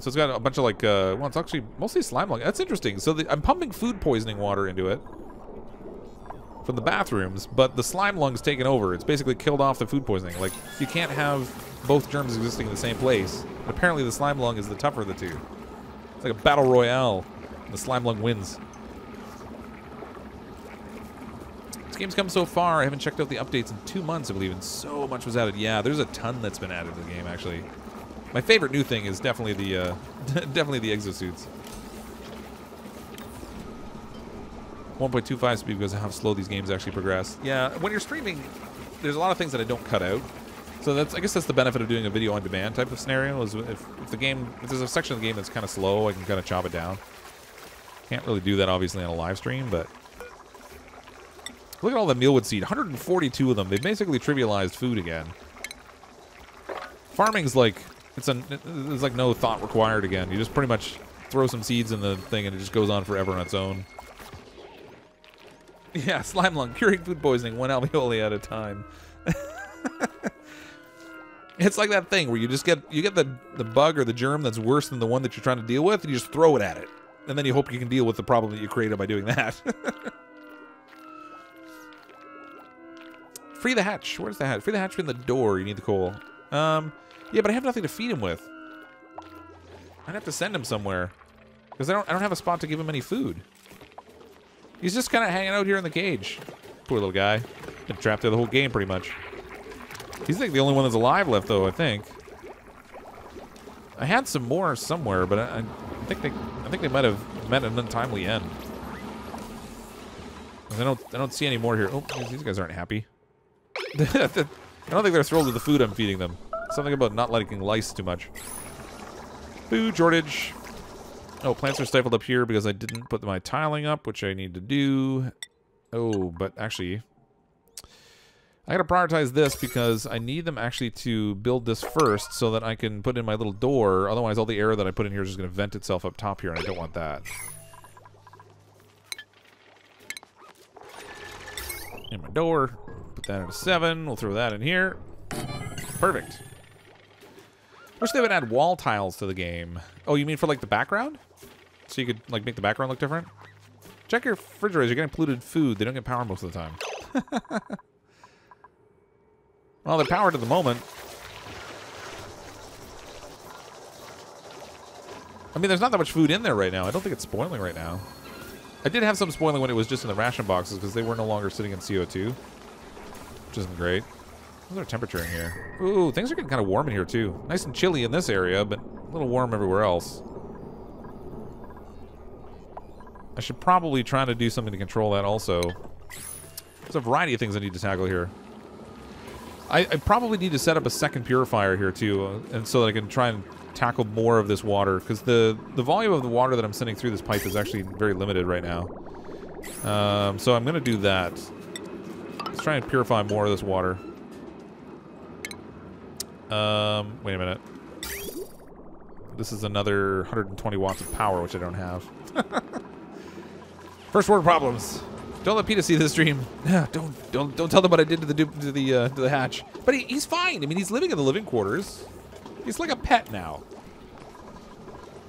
So it's got a bunch of like, well, it's actually mostly slime lung. That's interesting. So I'm pumping food poisoning water into it from the bathrooms, but the slime lung's taken over. It's basically killed off the food poisoning. Like, you can't have both germs existing in the same place. And apparently the slime lung is the tougher of the two. It's like a battle royale, and the slime lung wins. This game's come so far. I haven't checked out the updates in 2 months, I believe, and so much was added. Yeah, there's a ton that's been added to the game, actually. My favorite new thing is definitely the definitely the exosuits. 1.25 speed because of how slow these games actually progress. Yeah, when you're streaming, there's a lot of things that I don't cut out. So that's, I guess that's the benefit of doing a video on demand type of scenario. Is if there's a section of the game that's kind of slow, I can kind of chop it down. Can't really do that obviously on a live stream, but look at all the mealwood seed. 142 of them. They've basically trivialized food again. Farming's like there's like no thought required again. You just pretty much throw some seeds in the thing and it just goes on forever on its own. Yeah, slime lung, curing food poisoning, 1 alveoli at a time. It's like that thing where you get the bug or the germ that's worse than the one that you're trying to deal with, and you just throw it at it. And then you hope you can deal with the problem that you created by doing that. Free the hatch. Where's the hatch? Free the hatch from the door. You need the coal. Yeah, but I have nothing to feed him with. I'd have to send him somewhere. Because I don't have a spot to give him any food. He's just kind of hanging out here in the cage. Poor little guy. Been trapped there the whole game, pretty much. He's like the only one that's alive left, though, I think. I had some more somewhere, but I think they might have met an untimely end. I don't see any more here. Oh, these guys aren't happy. I don't think they're thrilled with the food I'm feeding them. Something about not liking lice too much. Food shortage. Oh, plants are stifled up here because I didn't put my tiling up, which I need to do. Oh, but actually, I gotta prioritize this because I need them actually to build this first so that I can put in my little door. Otherwise, all the air that I put in here is just gonna vent itself up top here, and I don't want that. And my door. Put that at a 7. We'll throw that in here. Perfect. Wish they would add wall tiles to the game. Oh, you mean for like the background? So you could like make the background look different? Check your refrigerators. You're getting polluted food. They don't get power most of the time. Well, they're powered at the moment. I mean, there's not that much food in there right now. I don't think it's spoiling right now. I did have some spoiling when it was just in the ration boxes because they were no longer sitting in CO2. Which isn't great. What's our temperature in here? Ooh, things are getting kind of warm in here, too. Nice and chilly in this area, but a little warm everywhere else. I should probably try to do something to control that also. There's a variety of things I need to tackle here. I probably need to set up a second purifier here, too, and so that I can try and tackle more of this water, because the volume of the water that I'm sending through this pipe is actually very limited right now. So I'm going to do that. Let's try and purify more of this water. Wait a minute. This is another 120 watts of power, which I don't have. First world problems. Don't let Peter see this stream. Don't tell them what I did to the hatch. But he's fine. I mean, he's living in the living quarters. He's like a pet now.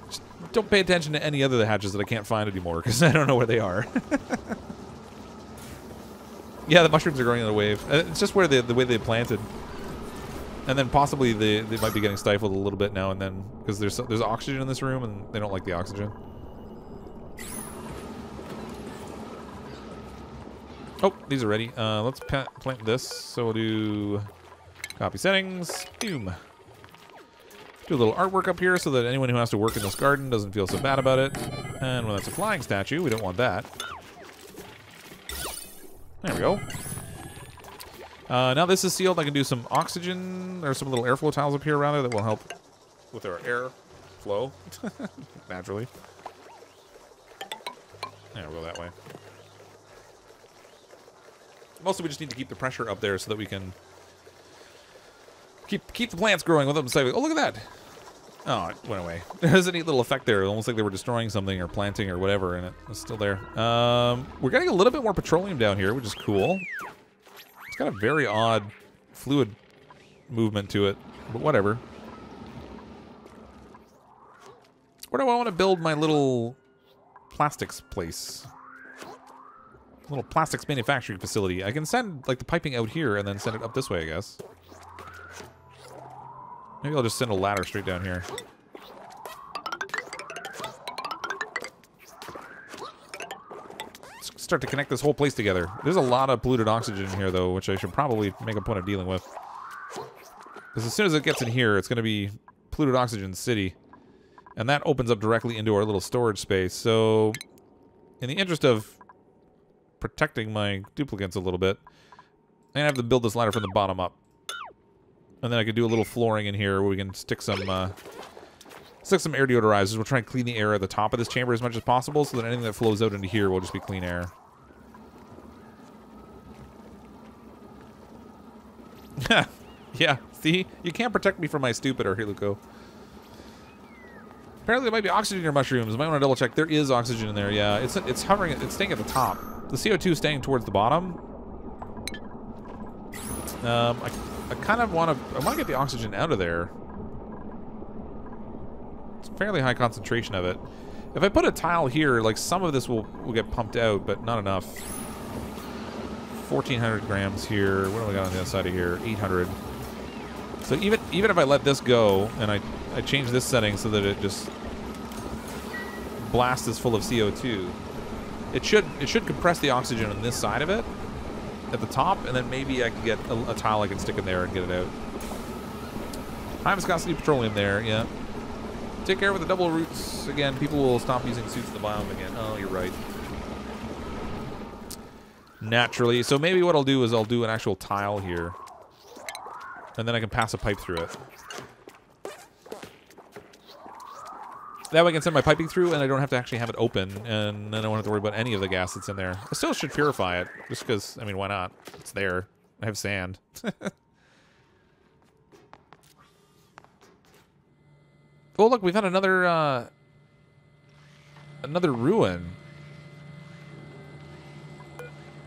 Just don't pay attention to any other of the hatches that I can't find anymore, because I don't know where they are. Yeah, the mushrooms are growing in a wave. It's just where the way they planted. And then possibly they might be getting stifled a little bit now and then, because there's oxygen in this room and they don't like the oxygen. Oh, these are ready. Let's plant this. So we'll do copy settings. Boom. Do a little artwork up here so that anyone who has to work in this garden doesn't feel so bad about it. And when that's a flying statue, we don't want that. There we go. Now this is sealed. I can do some oxygen. There's some little airflow tiles up here around there that will help with our air flow. Naturally. There, we'll go that way. Mostly we just need to keep the pressure up there so that we can keep the plants growing with them. Oh, look at that. Oh, it went away. There's a neat little effect there. Almost like they were destroying something or planting or whatever, and it was still there. We're getting a little bit more petroleum down here, which is cool. It's got a very odd fluid movement to it, but whatever. Where do I want to build my little plastics place? Little plastics manufacturing facility. I can send like the piping out here and then send it up this way, I guess. Maybe I'll just send a ladder straight down here. Let's start to connect this whole place together. There's a lot of polluted oxygen in here, though, which I should probably make a point of dealing with. Because as soon as it gets in here, it's going to be polluted oxygen city. And that opens up directly into our little storage space. So, in the interest of protecting my duplicates a little bit, I'm going to have to build this ladder from the bottom up. And then I could do a little flooring in here where we can stick some air deodorizers. We'll try and clean the air at the top of this chamber as much as possible so that anything that flows out into here will just be clean air. Yeah, see? You can't protect me from my stupid Arhiluco. Apparently there might be oxygen in your mushrooms. I might want to double check. There is oxygen in there, yeah. It's hovering, it's staying at the top. The CO2 is staying towards the bottom. I kind of want to get the oxygen out of there. It's a fairly high concentration of it. If I put a tile here, like some of this will get pumped out, but not enough. 1,400 grams here. What do we got on the other side of here? 800. So even if I let this go and I change this setting so that it just blasts full of CO2, it should compress the oxygen on this side of it at the top, and then maybe I can get a tile I can stick in there and get it out. High viscosity petroleum there, yeah. Take care with the double roots. Again, people will stop using suits in the biome again. Oh, you're right. Naturally. So maybe what I'll do is I'll do an actual tile here. And then I can pass a pipe through it. That way I can send my piping through and I don't have to actually have it open, and then I don't have to worry about any of the gas that's in there. I still should purify it, just because, I mean, why not? It's there. I have sand. Oh, look, we've had another ruin.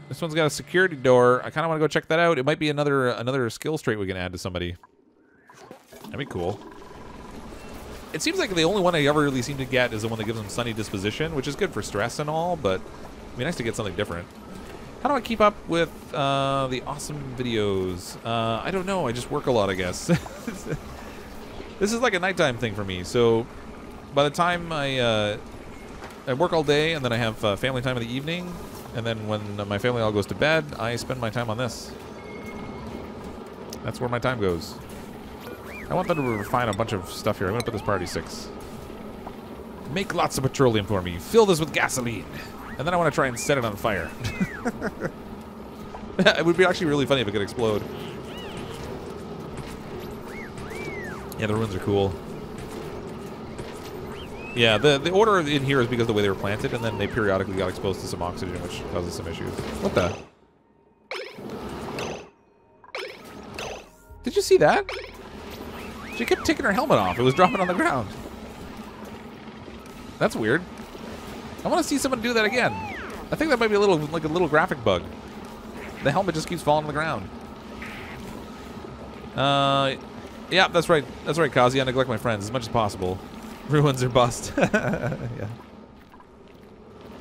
This one's got a security door. I kind of want to go check that out. It might be another skill trait we can add to somebody. That'd be cool. It seems like the only one I ever really seem to get is the one that gives them sunny disposition, which is good for stress and all, but it'd be nice to get something different. How do I keep up with the awesome videos? I don't know. I just work a lot, I guess. This is like a nighttime thing for me. So by the time I work all day, and then I have family time in the evening, and then when my family all goes to bed, I spend my time on this. That's where my time goes. I want them to refine a bunch of stuff here. I'm going to put this priority 6. Make lots of petroleum for me. Fill this with gasoline. And then I want to try and set it on fire. It would be actually really funny if it could explode. Yeah, the ruins are cool. Yeah, the order in here is because of the way they were planted, and then they periodically got exposed to some oxygen, which causes some issues. What the? Did you see that? She kept taking her helmet off. It was dropping on the ground. That's weird. I want to see someone do that again. I think that might be a little, like a little graphic bug. The helmet just keeps falling on the ground. Yeah, that's right. That's right, Kazi. I neglect my friends as much as possible. Ruins are bust. Yeah.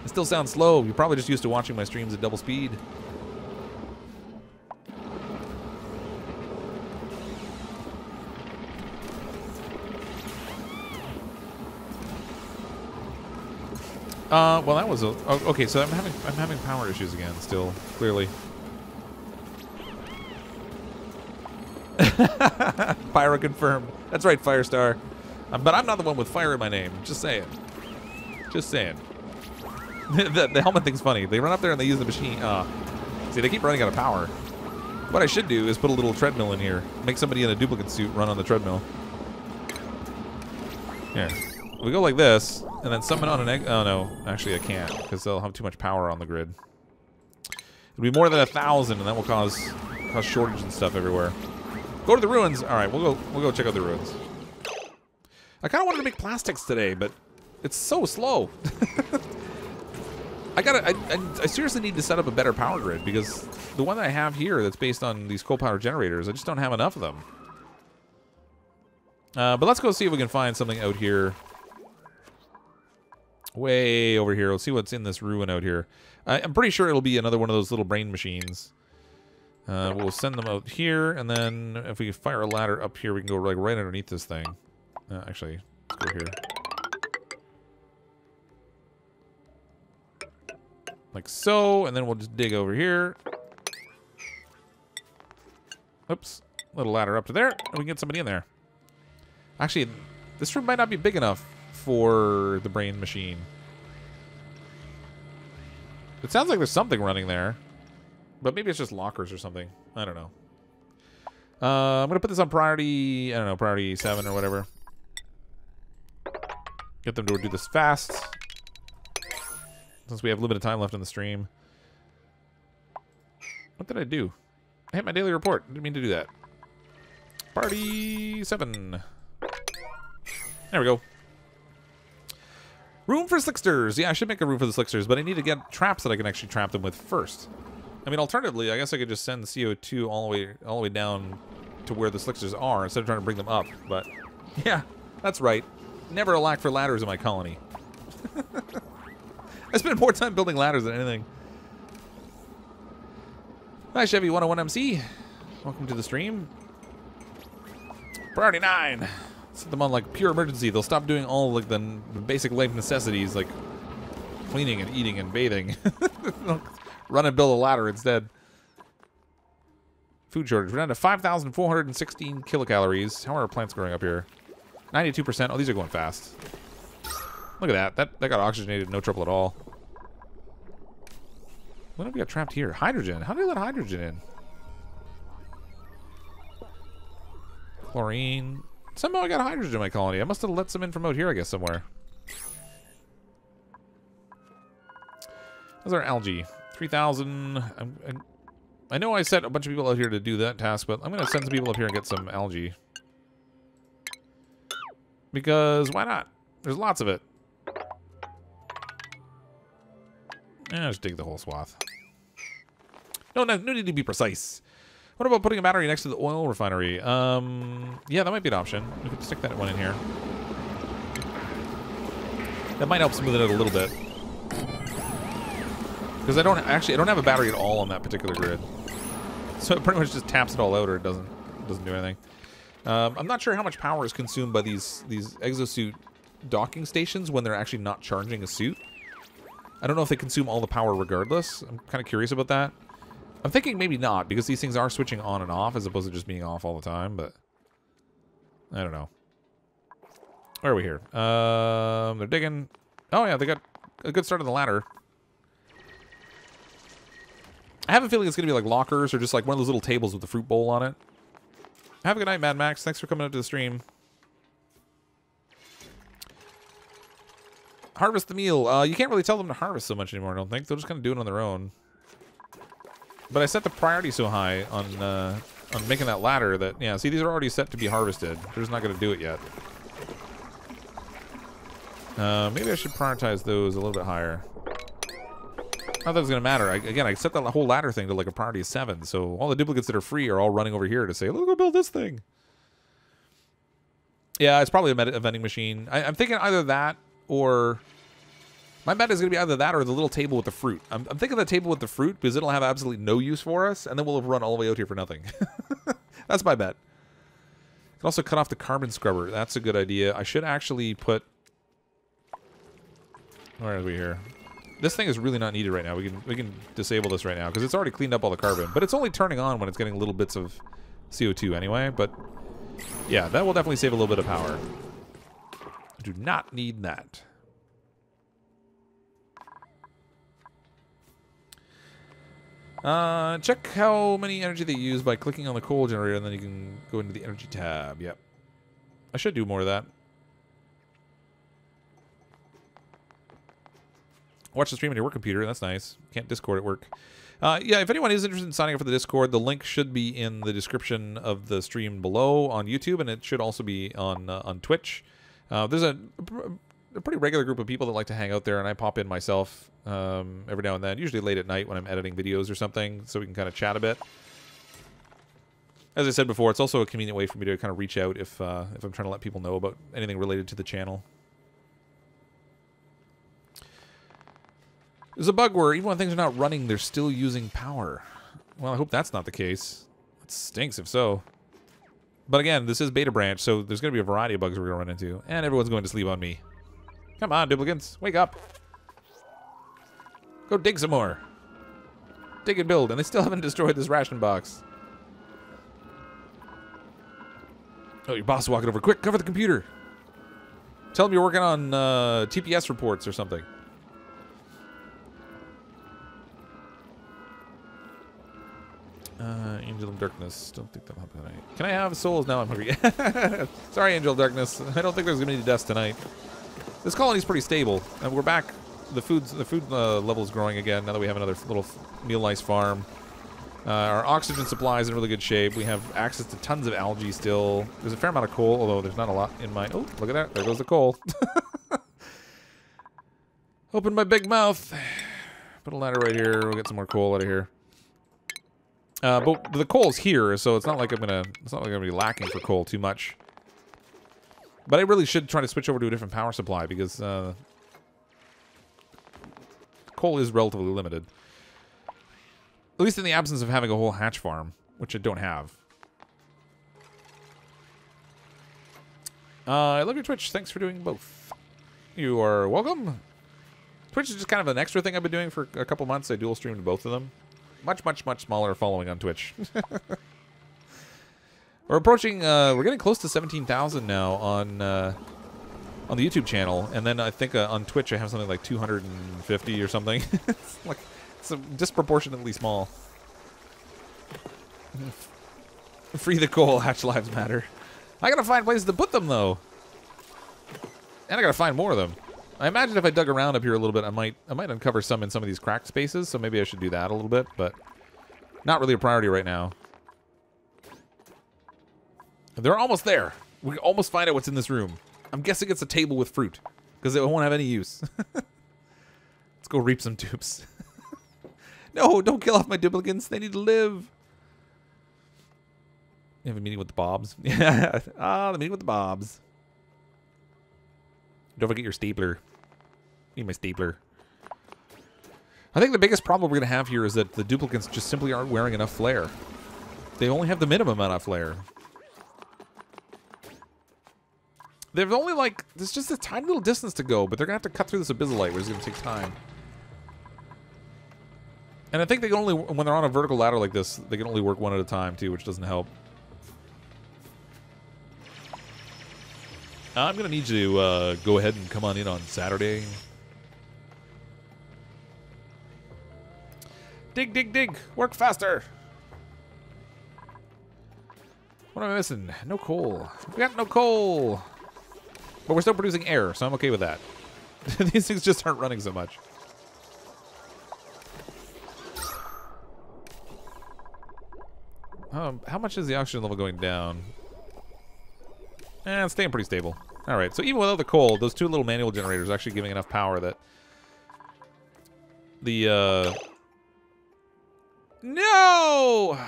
It still sounds slow. You're probably just used to watching my streams at double speed. Well, that was a... Oh, okay, so I'm having power issues again, still, clearly. Pyro confirmed. That's right, Firestar. But I'm not the one with fire in my name. Just saying. Just saying. The helmet thing's funny. They run up there and they use the machine. See, they keep running out of power. What I should do is put a little treadmill in here. Make somebody in a duplicate suit run on the treadmill. Here. We go like this, and then summon on an egg. Oh, no. Actually, I can't, because they'll have too much power on the grid. It'll be more than 1,000, and that will cause shortage and stuff everywhere. Go to the ruins. All right, we'll go check out the ruins. I kind of wanted to make plastics today, but it's so slow. I seriously need to set up a better power grid, because the one that I have here that's based on these coal power generators, I just don't have enough of them. But let's go see if we can find something out here. Way over here. Let's see what's in this ruin out here. I'm pretty sure it'll be another one of those little brain machines. We'll send them out here, and then if we fire a ladder up here, we can go like right underneath this thing. Actually, let's go here. Like so, and then we'll just dig over here. Oops. Little ladder up to there, and we can get somebody in there. Actually, this room might not be big enough for the brain machine. It sounds like there's something running there. But maybe it's just lockers or something. I don't know. I'm going to put this on priority, I don't know, priority 7 or whatever. Get them to do this fast. Since we have limited time left in the stream. What did I do? I hit my daily report. Didn't mean to do that. Party 7. There we go. Room for slicksters. Yeah, I should make a room for the slicksters, but I need to get traps that I can actually trap them with first. I mean, alternatively, I guess I could just send the CO2 all the way down to where the slicksters are instead of trying to bring them up. But yeah, that's right. Never a lack for ladders in my colony. I spend more time building ladders than anything. Hi, Chevy 101MC. Welcome to the stream. Priority 9. Set them on like pure emergency. They'll stop doing all like the basic life necessities like cleaning and eating and bathing. Run and build a ladder instead. Food shortage. We're down to 5,416 kilocalories. How are our plants growing up here? 92%. Oh, these are going fast. Look at that. That got oxygenated. No trouble at all. What have we got trapped here? Hydrogen. How do we let hydrogen in? Chlorine. Somehow I got hydrogen in my colony. I must have let some in from out here, I guess, somewhere. How's our algae? 3,000. I know I set a bunch of people out here to do that task, but I'm going to send some people up here and get some algae. Because why not? There's lots of it. Just dig the whole swath. No need to be precise. What about putting a battery next to the oil refinery? Yeah, that might be an option. We could stick that one in here. That might help smooth it out a little bit. Because I don't have a battery at all on that particular grid. So it pretty much just taps it all out, or it doesn't do anything. I'm not sure how much power is consumed by these exosuit docking stations when they're actually not charging a suit. I don't know if they consume all the power regardless. I'm kind of curious about that. I'm thinking maybe not, because these things are switching on and off as opposed to just being off all the time, but I don't know. Where are we here? They're digging. Oh yeah, they got a good start on the ladder. I have a feeling it's going to be like lockers or just like one of those little tables with a fruit bowl on it. Have a good night, Mad Max. Thanks for coming out to the stream. Harvest the meal. You can't really tell them to harvest so much anymore, I don't think. They'll just kind of do it on their own. But I set the priority so high on making that ladder that, yeah, see, these are already set to be harvested. They're just not going to do it yet. Maybe I should prioritize those a little bit higher. Not that it's going to matter. Again, I set that whole ladder thing to like a priority of 7, so all the duplicates that are free are all running over here to say, let's go build this thing. Yeah, it's probably a vending machine. I'm thinking either that or... My bet is going to be either that or the little table with the fruit. I'm thinking the table with the fruit because it'll have absolutely no use for us, and then we'll have run all the way out here for nothing. That's my bet. Can also cut off the carbon scrubber. That's a good idea. I should actually put... Where are we here? This thing is really not needed right now. We can disable this right now because it's already cleaned up all the carbon. But it's only turning on when it's getting little bits of CO2 anyway. But yeah, that will definitely save a little bit of power. I do not need that. Check how many energy they use by clicking on the coal generator, and then you can go into the energy tab. Yep. I should do more of that. Watch the stream on your work computer. That's nice. Can't Discord at work. Yeah, if anyone is interested in signing up for the Discord, the link should be in the description of the stream below on YouTube, and it should also be on Twitch. There's a pretty regular group of people that like to hang out there, and I pop in myself every now and then, usually late at night when I'm editing videos or something, so we can kind of chat a bit. As I said before, it's also a convenient way for me to kind of reach out if I'm trying to let people know about anything related to the channel. There's a bug where even when things are not running, they're still using power. Well, I hope that's not the case. It stinks if so. But again, this is beta branch, so there's going to be a variety of bugs we're going to run into. And everyone's going to sleep on me. Come on, duplicants. Wake up. Go dig some more. Dig and build. And they still haven't destroyed this ration box. Oh, your boss is walking over. Quick, cover the computer. Tell him you're working on TPS reports or something. Angel of Darkness. Don't think that'll happen tonight. Can I have souls? Now I'm hungry. Sorry, Angel of Darkness. I don't think there's gonna be any deaths tonight. This colony's pretty stable, and we're back. The food level is growing again now that we have another little meal-ice farm. Our oxygen supply is in really good shape. We have access to tons of algae still. There's a fair amount of coal, although there's not a lot in my... Oh, look at that. There goes the coal. Open my big mouth. Put a ladder right here. We'll get some more coal out of here. But the coal's here, so it's not like I'm gonna be lacking for coal too much. But I really should try to switch over to a different power supply because coal is relatively limited. At least in the absence of having a whole hatch farm, which I don't have. I love your Twitch. Thanks for doing both. You are welcome. Twitch is just kind of an extra thing I've been doing for a couple months. I dual streamed both of them. Much, much, much smaller following on Twitch. We're approaching, we're getting close to 17,000 now on the YouTube channel. And then I think on Twitch I have something like 250 or something. It's disproportionately small. Free the coal, hatch lives matter. I gotta find places to put them though. And I gotta find more of them. I imagine if I dug around up here a little bit, I might uncover some in some of these cracked spaces, so maybe I should do that a little bit, but not really a priority right now. They're almost there. We can almost find out what's in this room. I'm guessing it's a table with fruit, because it won't have any use. Let's go reap some dupes. No, don't kill off my duplicants. They need to live. You have a meeting with the Bobs? Yeah. Ah, the meeting with the Bobs. Don't forget your stapler. Need my stapler. I think the biggest problem we're going to have here is that the duplicants just simply aren't wearing enough flare. They only have the minimum amount of flare. They've only like, there's just a tiny little distance to go, but they're going to have to cut through this abyssalite, which is going to take time. And I think they can only, when they're on a vertical ladder like this, they can only work one at a time too, which doesn't help. I'm going to need you to go ahead and come on in on Saturday. Dig, dig, dig. Work faster. What am I missing? No coal. We got no coal. But we're still producing air, so I'm okay with that. These things just aren't running so much. How much is the oxygen level going down? It's staying pretty stable. All right, so even without the coal, those two little manual generators are actually giving enough power that the no.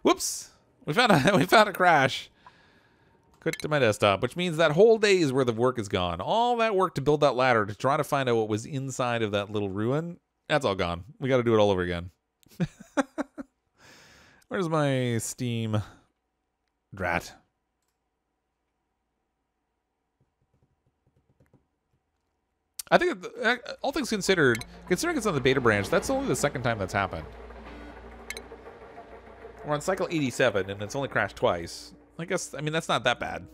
Whoops! We found a crash. Quit to my desktop, which means that whole day's worth of work is gone. All that work to build that ladder to try to find out what was inside of that little ruin, that's all gone. We got to do it all over again. Where's my Steam? Drat. I think, all things considered, considering it's on the beta branch, that's only the second time that's happened. We're on cycle 87, and it's only crashed twice. I guess, I mean, that's not that bad.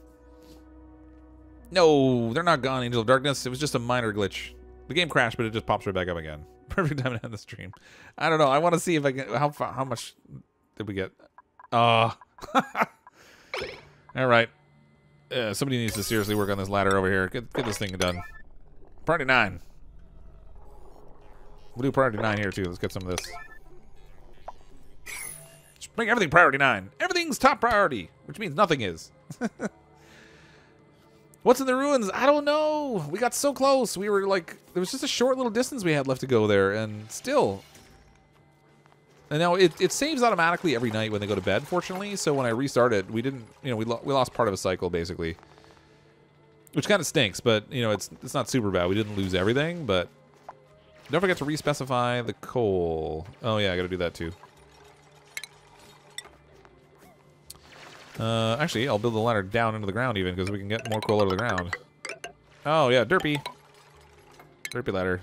No, they're not gone, Angel of Darkness. It was just a minor glitch. The game crashed, but it just pops right back up again. Perfect time to end the stream. I don't know. I want to see if I can... How much did we get? All right. Somebody needs to seriously work on this ladder over here. Get this thing done. Priority 9. We'll do priority 9 here, too. Let's get some of this. Just make everything priority 9. Everything's top priority, which means nothing is. What's in the ruins? I don't know. We got so close. We were like, there was just a short little distance we had left to go there, and still. And now it saves automatically every night when they go to bed, fortunately. So when I restart it, we didn't, we lost part of a cycle, basically. Which kind of stinks, but, it's not super bad. We didn't lose everything, but don't forget to respecify the coal. Oh, yeah, I got to do that, too. Actually, I'll build the ladder down into the ground, even, because we can get more coal out of the ground. Oh, yeah, derpy. Derpy ladder.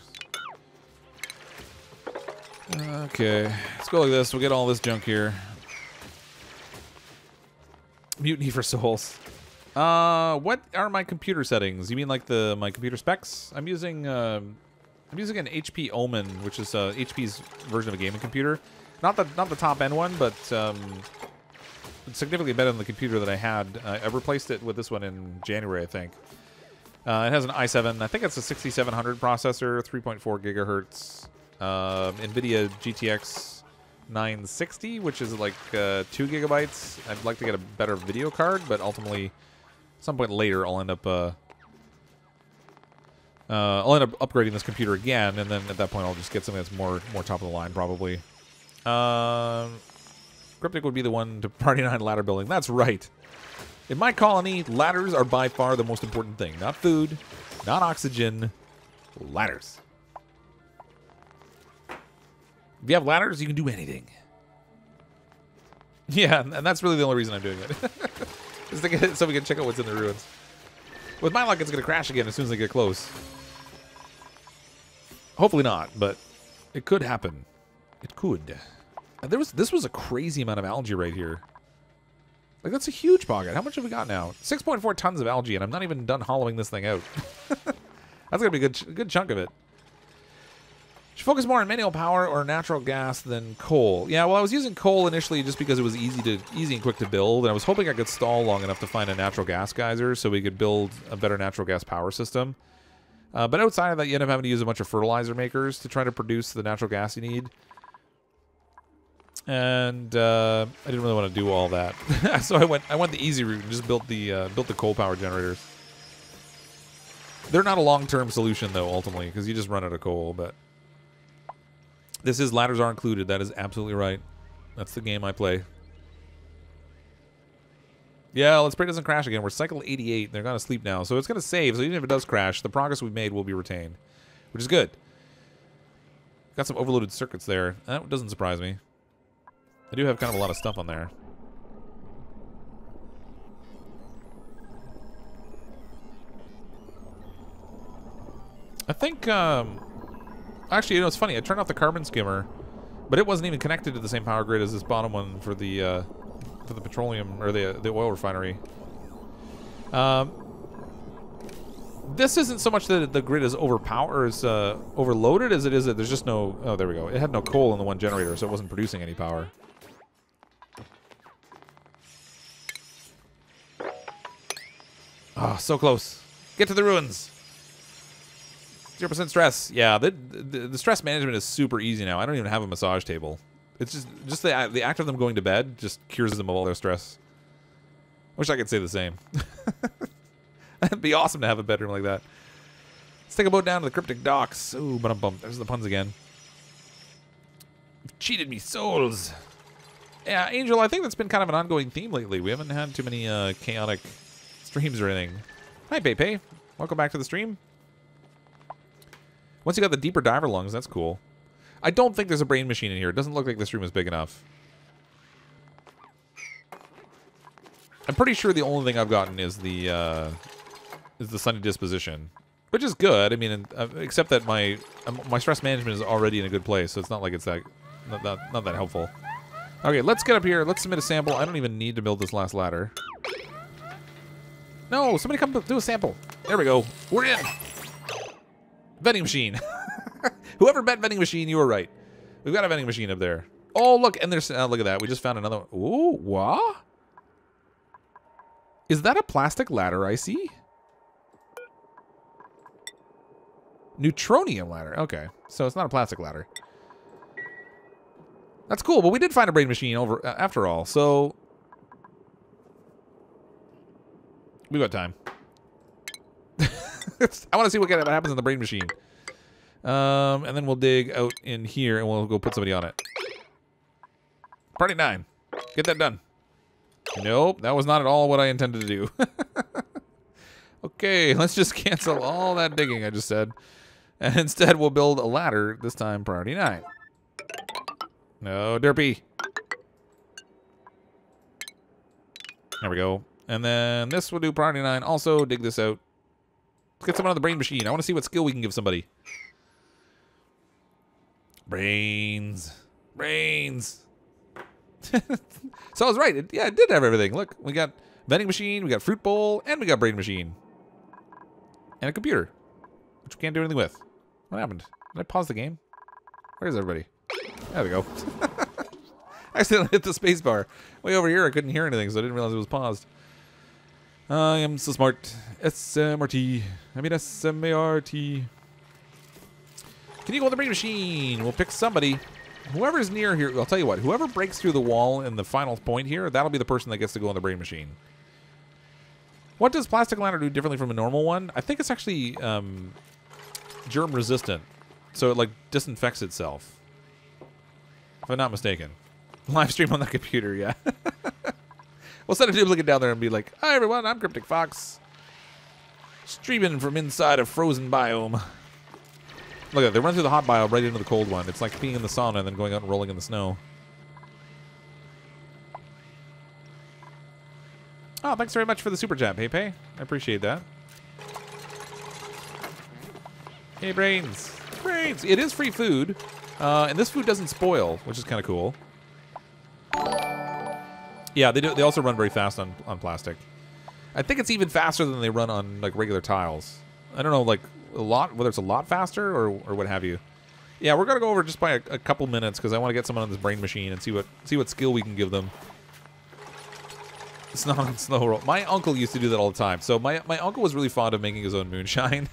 Okay, let's go like this. We'll get all this junk here. Mutiny for souls. What are my computer settings? You mean like my computer specs? I'm using an HP Omen, which is HP's version of a gaming computer. Not the top end one, but it's significantly better than the computer that I had. I replaced it with this one in January, I think. It has an i7. I think it's a 6700 processor, 3.4 gigahertz. NVIDIA GTX 960, which is like 2 gigabytes. I'd like to get a better video card, but ultimately, at some point later, I'll end up upgrading this computer again, and then at that point, I'll just get something that's more top of the line, probably. Cryptic would be the one to party 9 ladder building. That's right. In my colony, ladders are by far the most important thing. Not food, not oxygen, ladders. If you have ladders, you can do anything. Yeah, and that's really the only reason I'm doing it. Is to get, so we can check out what's in the ruins. With my luck, it's going to crash again as soon as I get close. Hopefully not, but it could happen. It could. And this was a crazy amount of algae right here. Like, that's a huge pocket. How much have we got now? 6.4 tons of algae, and I'm not even done hollowing this thing out. That's going to be a good chunk of it. Should focus more on manual power or natural gas than coal. Yeah, well, I was using coal initially just because it was easy and quick to build, and I was hoping I could stall long enough to find a natural gas geyser so we could build a better natural gas power system. But outside of that, you end up having to use a bunch of fertilizer makers to try to produce the natural gas you need. And I didn't really want to do all that, so I went the easy route and just built the coal power generators. They're not a long-term solution though, ultimately, because you just run out of coal. But this is ladders are included. That is absolutely right. That's the game I play. Yeah, let's pray it doesn't crash again. We're cycle 88. They're gonna sleep now, so it's gonna save. So even if it does crash, the progress we've made will be retained, which is good. Got some overloaded circuits there. That doesn't surprise me. I do have kind of a lot of stuff on there. I think, actually, it's funny. I turned off the carbon skimmer, but it wasn't even connected to the same power grid as this bottom one for the petroleum, or the oil refinery. This isn't so much that the grid is overloaded as it is that there's just no... Oh, there we go. It had no coal in the one generator, so it wasn't producing any power. Oh, so close. Get to the ruins. 0% stress. Yeah, the stress management is super easy now. I don't even have a massage table. It's just the act of them going to bed just cures them of all their stress. Wish I could say the same. That'd be awesome to have a bedroom like that. Let's take a boat down to the cryptic docks. Ooh, bump. There's the puns again. You've cheated me, souls. Yeah, Angel, I think that's been kind of an ongoing theme lately. We haven't had too many chaotic streams or anything. Hi, Pepe. Welcome back to the stream. Once you got the deeper diver lungs, that's cool. I don't think there's a brain machine in here. It doesn't look like this room is big enough. I'm pretty sure the only thing I've gotten is the sunny disposition, which is good. I mean, except that my stress management is already in a good place, so it's not like it's that not that helpful. Okay, let's get up here. Let's submit a sample. I don't even need to build this last ladder. No, somebody come do a sample. There we go. We're in. Vending machine. Whoever bet vending machine, you were right. We've got a vending machine up there. Oh, look, and there's look at that. We just found another one. Ooh, what? Is that a plastic ladder I see? Neutronium ladder. Okay, so it's not a plastic ladder. That's cool, but we did find a brain machine over after all, so we've got time. I want to see what happens in the brain machine. And then we'll dig out in here and we'll go put somebody on it. Party 9. Get that done. Nope, that was not at all what I intended to do. Okay, let's just cancel all that digging I just said. And instead we'll build a ladder, this time priority 9. No, derpy. There we go. And then this will do priority 9. Also, dig this out. Let's get someone on the brain machine. I want to see what skill we can give somebody. Brains. Brains. So I was right. It did have everything. Look, we got vending machine, we got fruit bowl, and we got brain machine. And a computer, which we can't do anything with. What happened? Did I pause the game? Where's everybody? There we go. I accidentally hit the space bar. Way over here, I couldn't hear anything, so I didn't realize it was paused. I am so smart. SMRT. I mean SMART. Can you go on the brain machine? We'll pick somebody. Whoever's near here, I'll tell you what. Whoever breaks through the wall in the final point here, that'll be the person that gets to go on the brain machine. What does plastic ladder do differently from a normal one? I think it's actually germ resistant. So it like disinfects itself. If I'm not mistaken. Live stream on the computer, yeah. We'll send a duplicate down there and be like, hi everyone, I'm CrypticFox. Streaming from inside a frozen biome. Look at that, they run through the hot biome right into the cold one. It's like being in the sauna and then going out and rolling in the snow. Oh, thanks very much for the super chat, Pepe. I appreciate that. Hey, Brains. Brains! It is free food. And this food doesn't spoil, which is kind of cool. Yeah, they do. They also run very fast on plastic. I think it's even faster than they run on like regular tiles. I don't know, like a lot, whether it's a lot faster or what have you. Yeah, we're gonna go over just by a couple minutes because I want to get someone on this brain machine and see what skill we can give them. It's not on slow roll. My uncle used to do that all the time. So my uncle was really fond of making his own moonshine.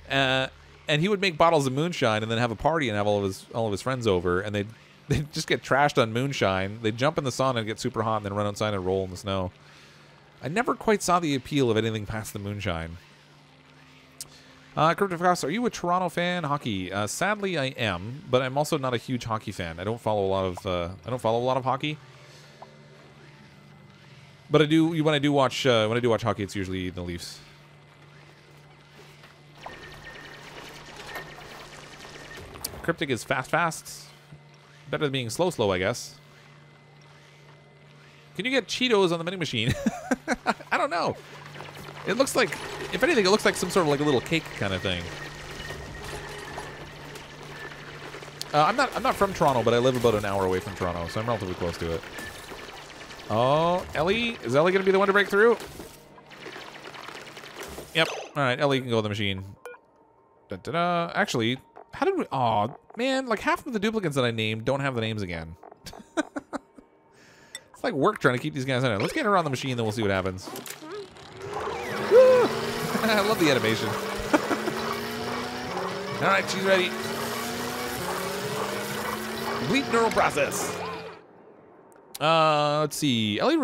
And he would make bottles of moonshine and then have a party and have all of his friends over, and they'd just get trashed on moonshine. They'd jump in the sauna and get super hot and then run outside and roll in the snow. I never quite saw the appeal of anything past the moonshine. CrypticFox, are you a Toronto fan? Hockey? Sadly, I am, but I'm also not a huge hockey fan. I don't follow a lot of hockey. But I do when I do watch hockey, it's usually the Leafs. Cryptic is fast. Better than being slow, I guess. Can you get Cheetos on the vending machine? I don't know. It looks like, if anything, it looks like some sort of like a little cake kind of thing. I'm not from Toronto, but I live about an hour away from Toronto, so I'm relatively close to it. Oh, Ellie? Is Ellie going to be the one to break through? Yep. All right, Ellie can go on the machine. Da-da-da. Actually, how did we... Oh, man, like half of the duplicates that I named don't have the names again. It's like work trying to keep these guys in it. Let's get her on the machine, then we'll see what happens. I love the animation. All right, she's ready. Complete neural process. Let's see. Ellie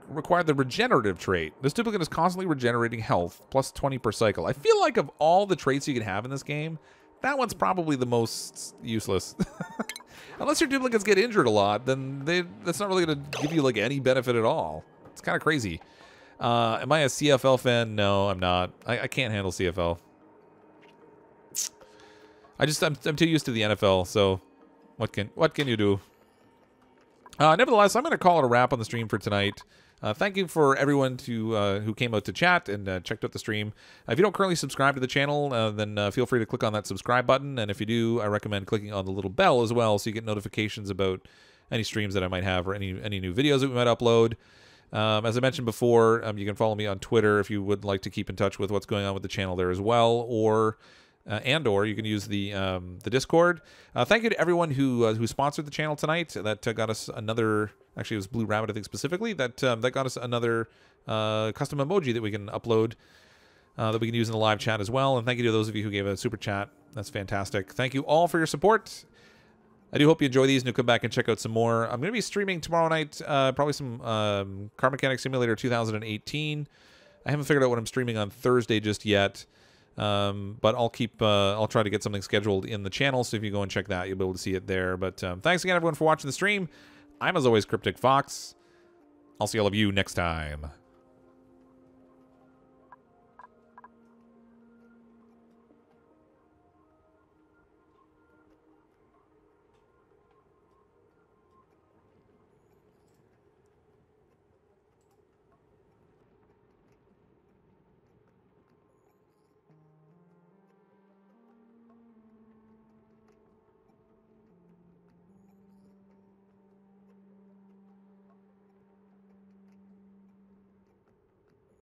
required the regenerative trait. This duplicate is constantly regenerating health, plus 20 per cycle. I feel like of all the traits you can have in this game, that one's probably the most useless. Unless your duplicates get injured a lot, then that's not really going to give you like any benefit at all. It's kind of crazy. Am I a CFL fan? No, I'm not. I can't handle CFL. I'm too used to the NFL, so what can you do? Nevertheless, I'm going to call it a wrap on the stream for tonight. Thank you for everyone who came out to chat and checked out the stream. If you don't currently subscribe to the channel, then feel free to click on that subscribe button. And if you do, I recommend clicking on the little bell as well so you get notifications about any streams that I might have or any new videos that we might upload. As I mentioned before, you can follow me on Twitter if you would like to keep in touch with what's going on with the channel there as well, or you can use the Discord. Thank you to everyone who sponsored the channel tonight. That got us another. Actually, it was Blue Rabbit, I think specifically. That got us another custom emoji that we can upload, that we can use in the live chat as well. And thank you to those of you who gave a super chat. That's fantastic. Thank you all for your support. I do hope you enjoy these and you'll come back and check out some more. I'm going to be streaming tomorrow night, probably some Car Mechanic Simulator 2018. I haven't figured out what I'm streaming on Thursday just yet. But I'll try to get something scheduled in the channel, so if you go and check that, you'll be able to see it there. But thanks again, everyone, for watching the stream. I'm, as always, CrypticFox. I'll see all of you next time.